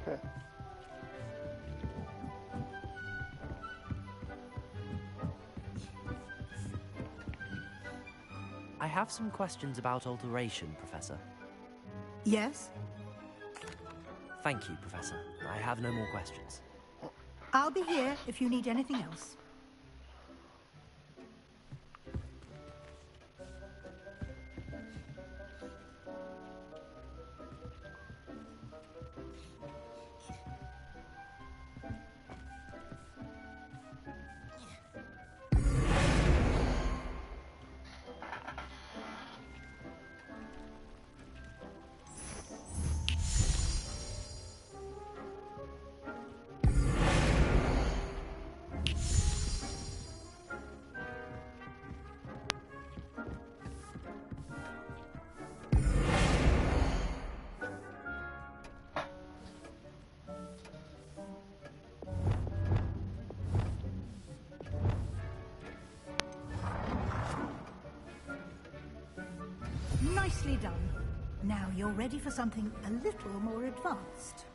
A: Okay.
K: I have some questions about alteration, Professor.
I: Yes?
K: Thank you, Professor. I have no more questions.
I: I'll be here if you need anything else. Nicely done. Now you're ready for something a little more advanced.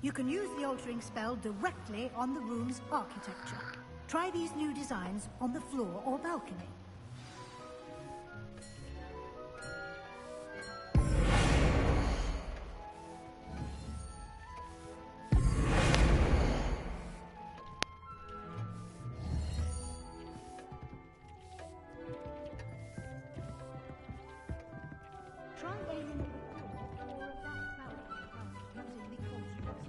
I: You can use the altering spell directly on the room's architecture. Try these new designs on the floor or balcony. aiming at the core or at that balcony using the construct.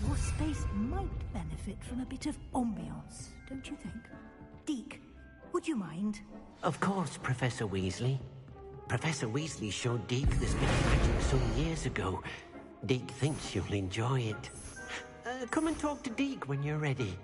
I: Your space might benefit from a bit of ambiance, don't you think? Deke, would you mind?
T: Of course, Professor Weasley. Professor Weasley showed Deke this bit of magic some years ago. Deke thinks you'll enjoy it. Come and talk to Deke when you're ready.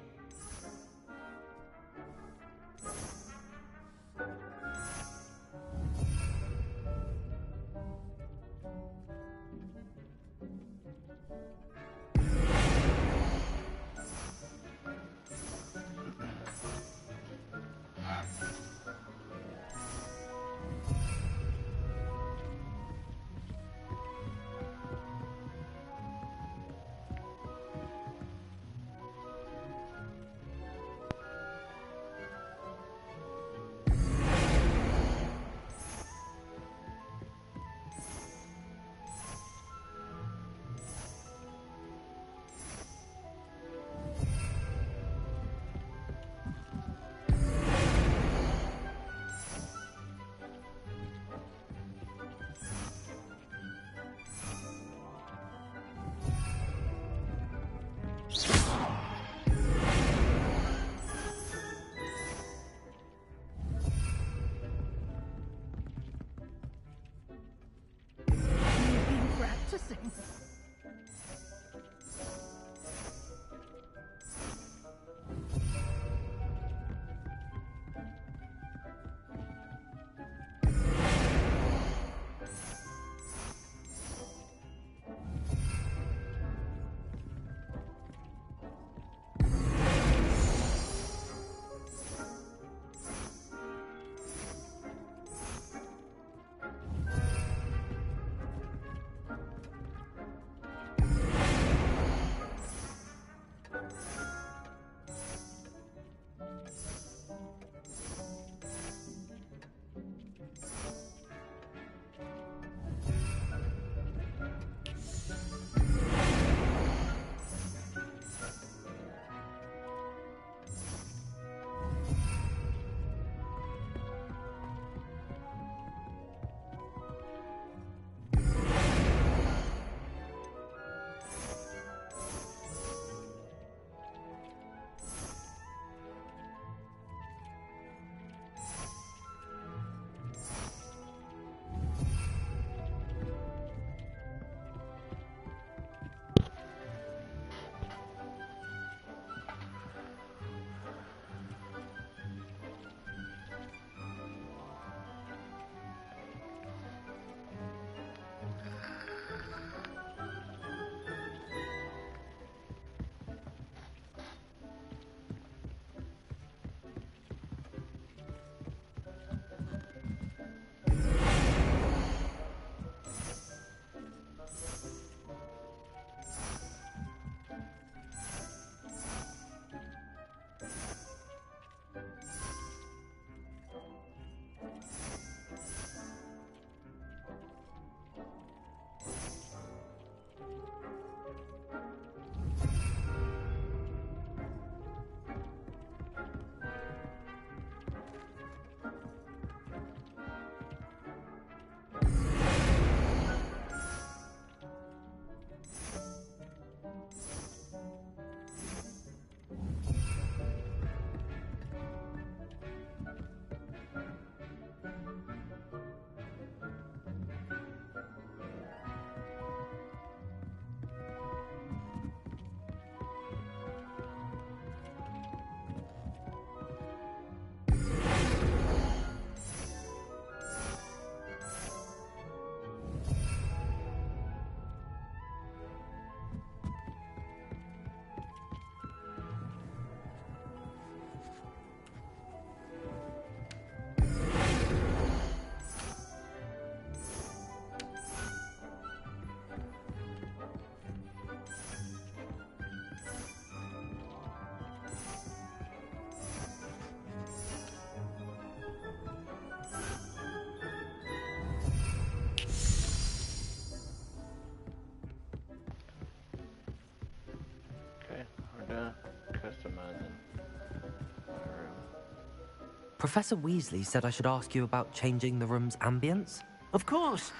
K: Professor Weasley said I should ask you about changing the room's ambience.
T: Of course.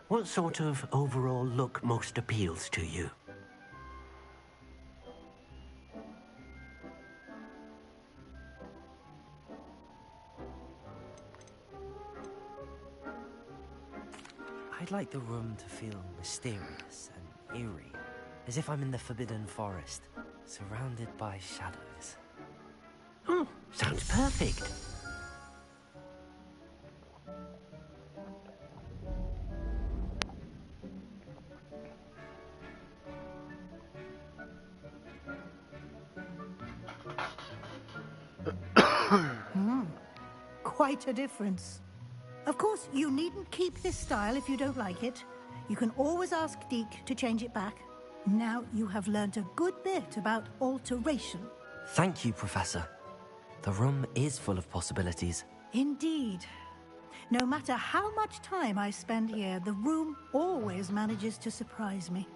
T: What sort of overall look most appeals to you?
K: I'd like the room to feel mysterious and eerie, as if I'm in the Forbidden Forest, surrounded by shadows.
T: Oh, sounds perfect.
I: Quite a difference. Of course, you needn't keep this style if you don't like it. You can always ask Deke to change it back. Now you have learnt a good bit about alteration.
K: Thank you, Professor. The room is full of possibilities.
I: Indeed. No matter how much time I spend here, the room always manages to surprise me.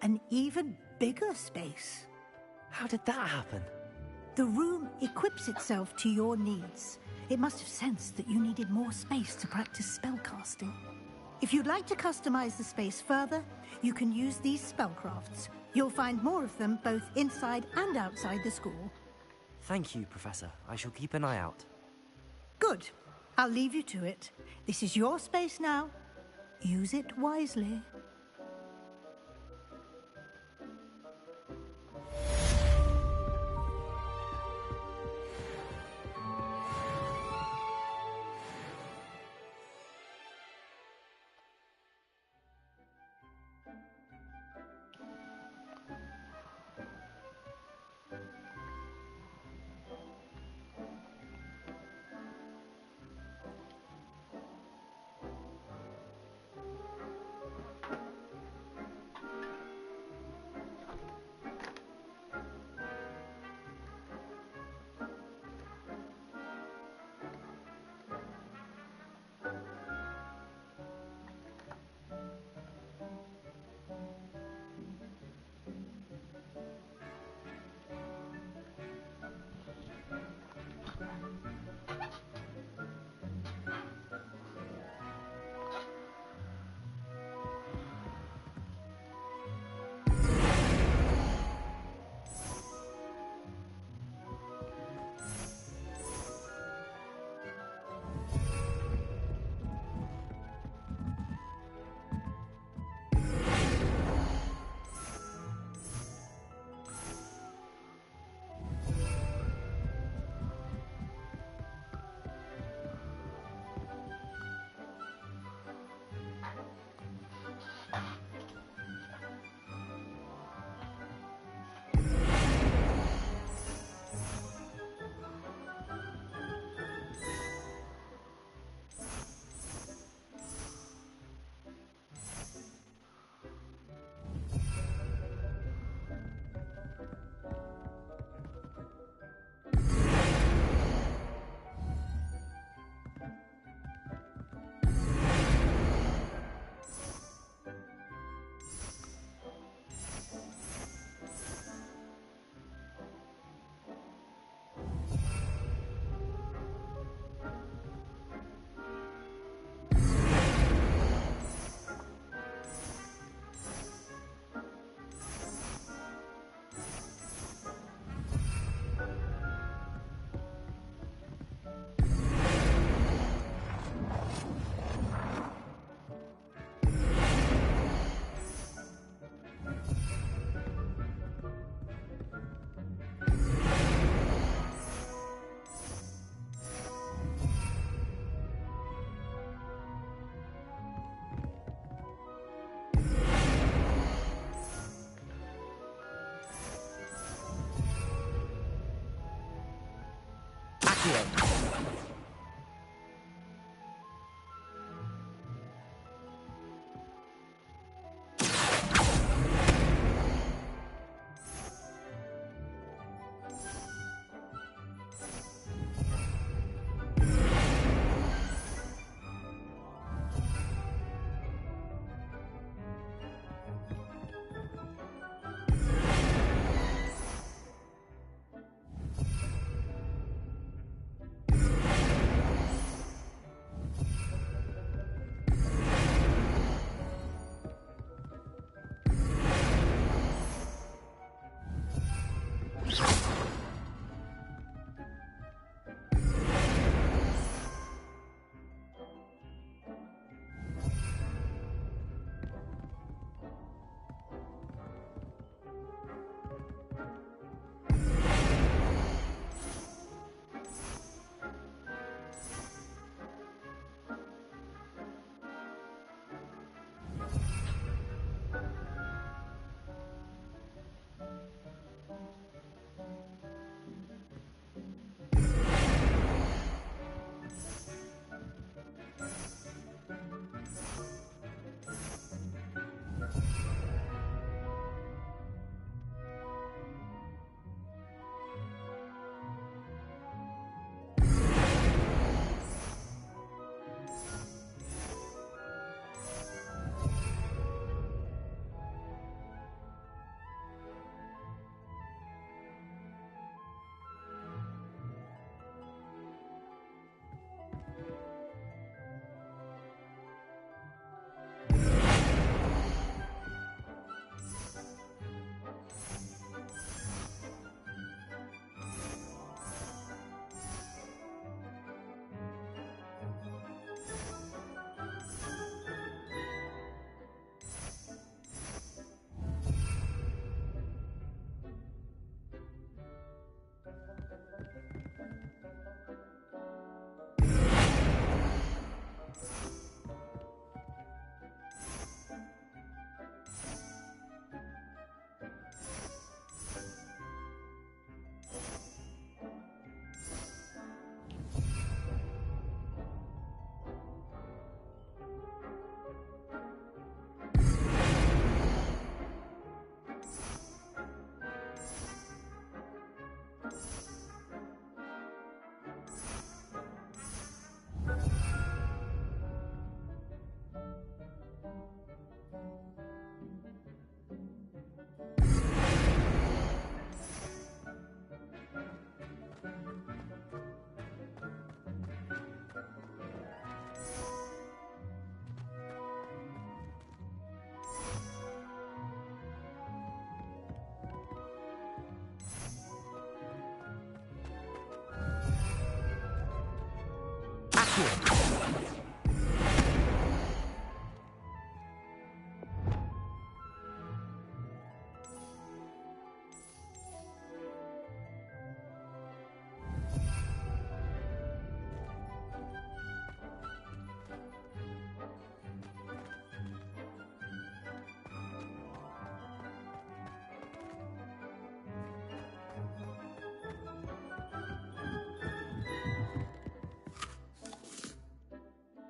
I: An even bigger space.
K: How did that happen?
I: The room equips itself to your needs. It must have sensed that you needed more space to practice spellcasting. If you'd like to customize the space further, you can use these spellcrafts. You'll find more of them both inside and outside the school.
K: Thank you, Professor. I shall keep an eye out.
I: Good. I'll leave you to it. This is your space now. Use it wisely.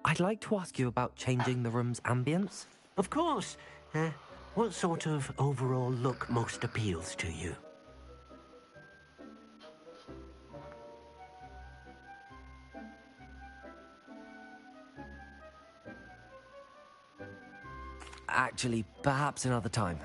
K: I'd like to ask you about changing the room's ambience.
T: Of course. What sort of overall look most appeals to you?
K: Actually, perhaps another time.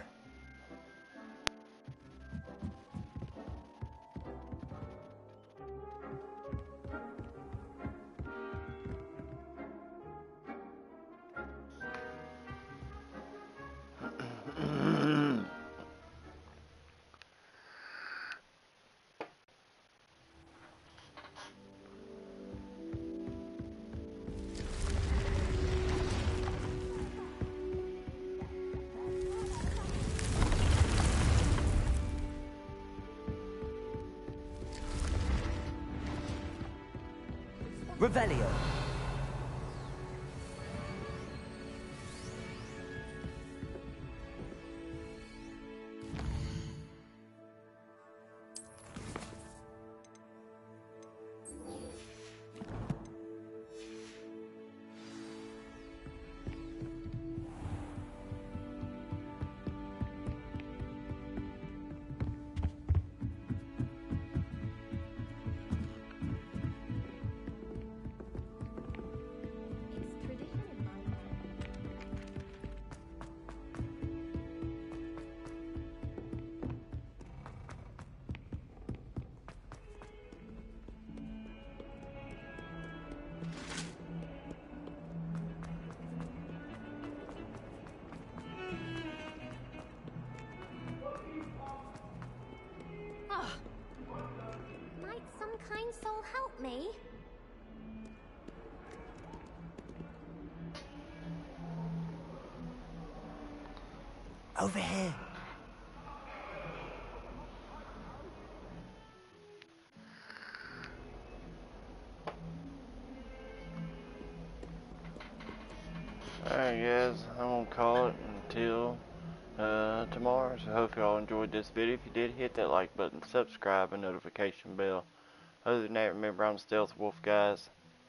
K: Revelio.
O: Might some kind soul help me?
T: Over here.
A: Alright guys, I'm gonna call it until tomorrow. So hope y'all enjoyed this video. If you did, hit that like button, subscribe, and notification bell. Other than that, remember I'm Stealth Wolf, guys.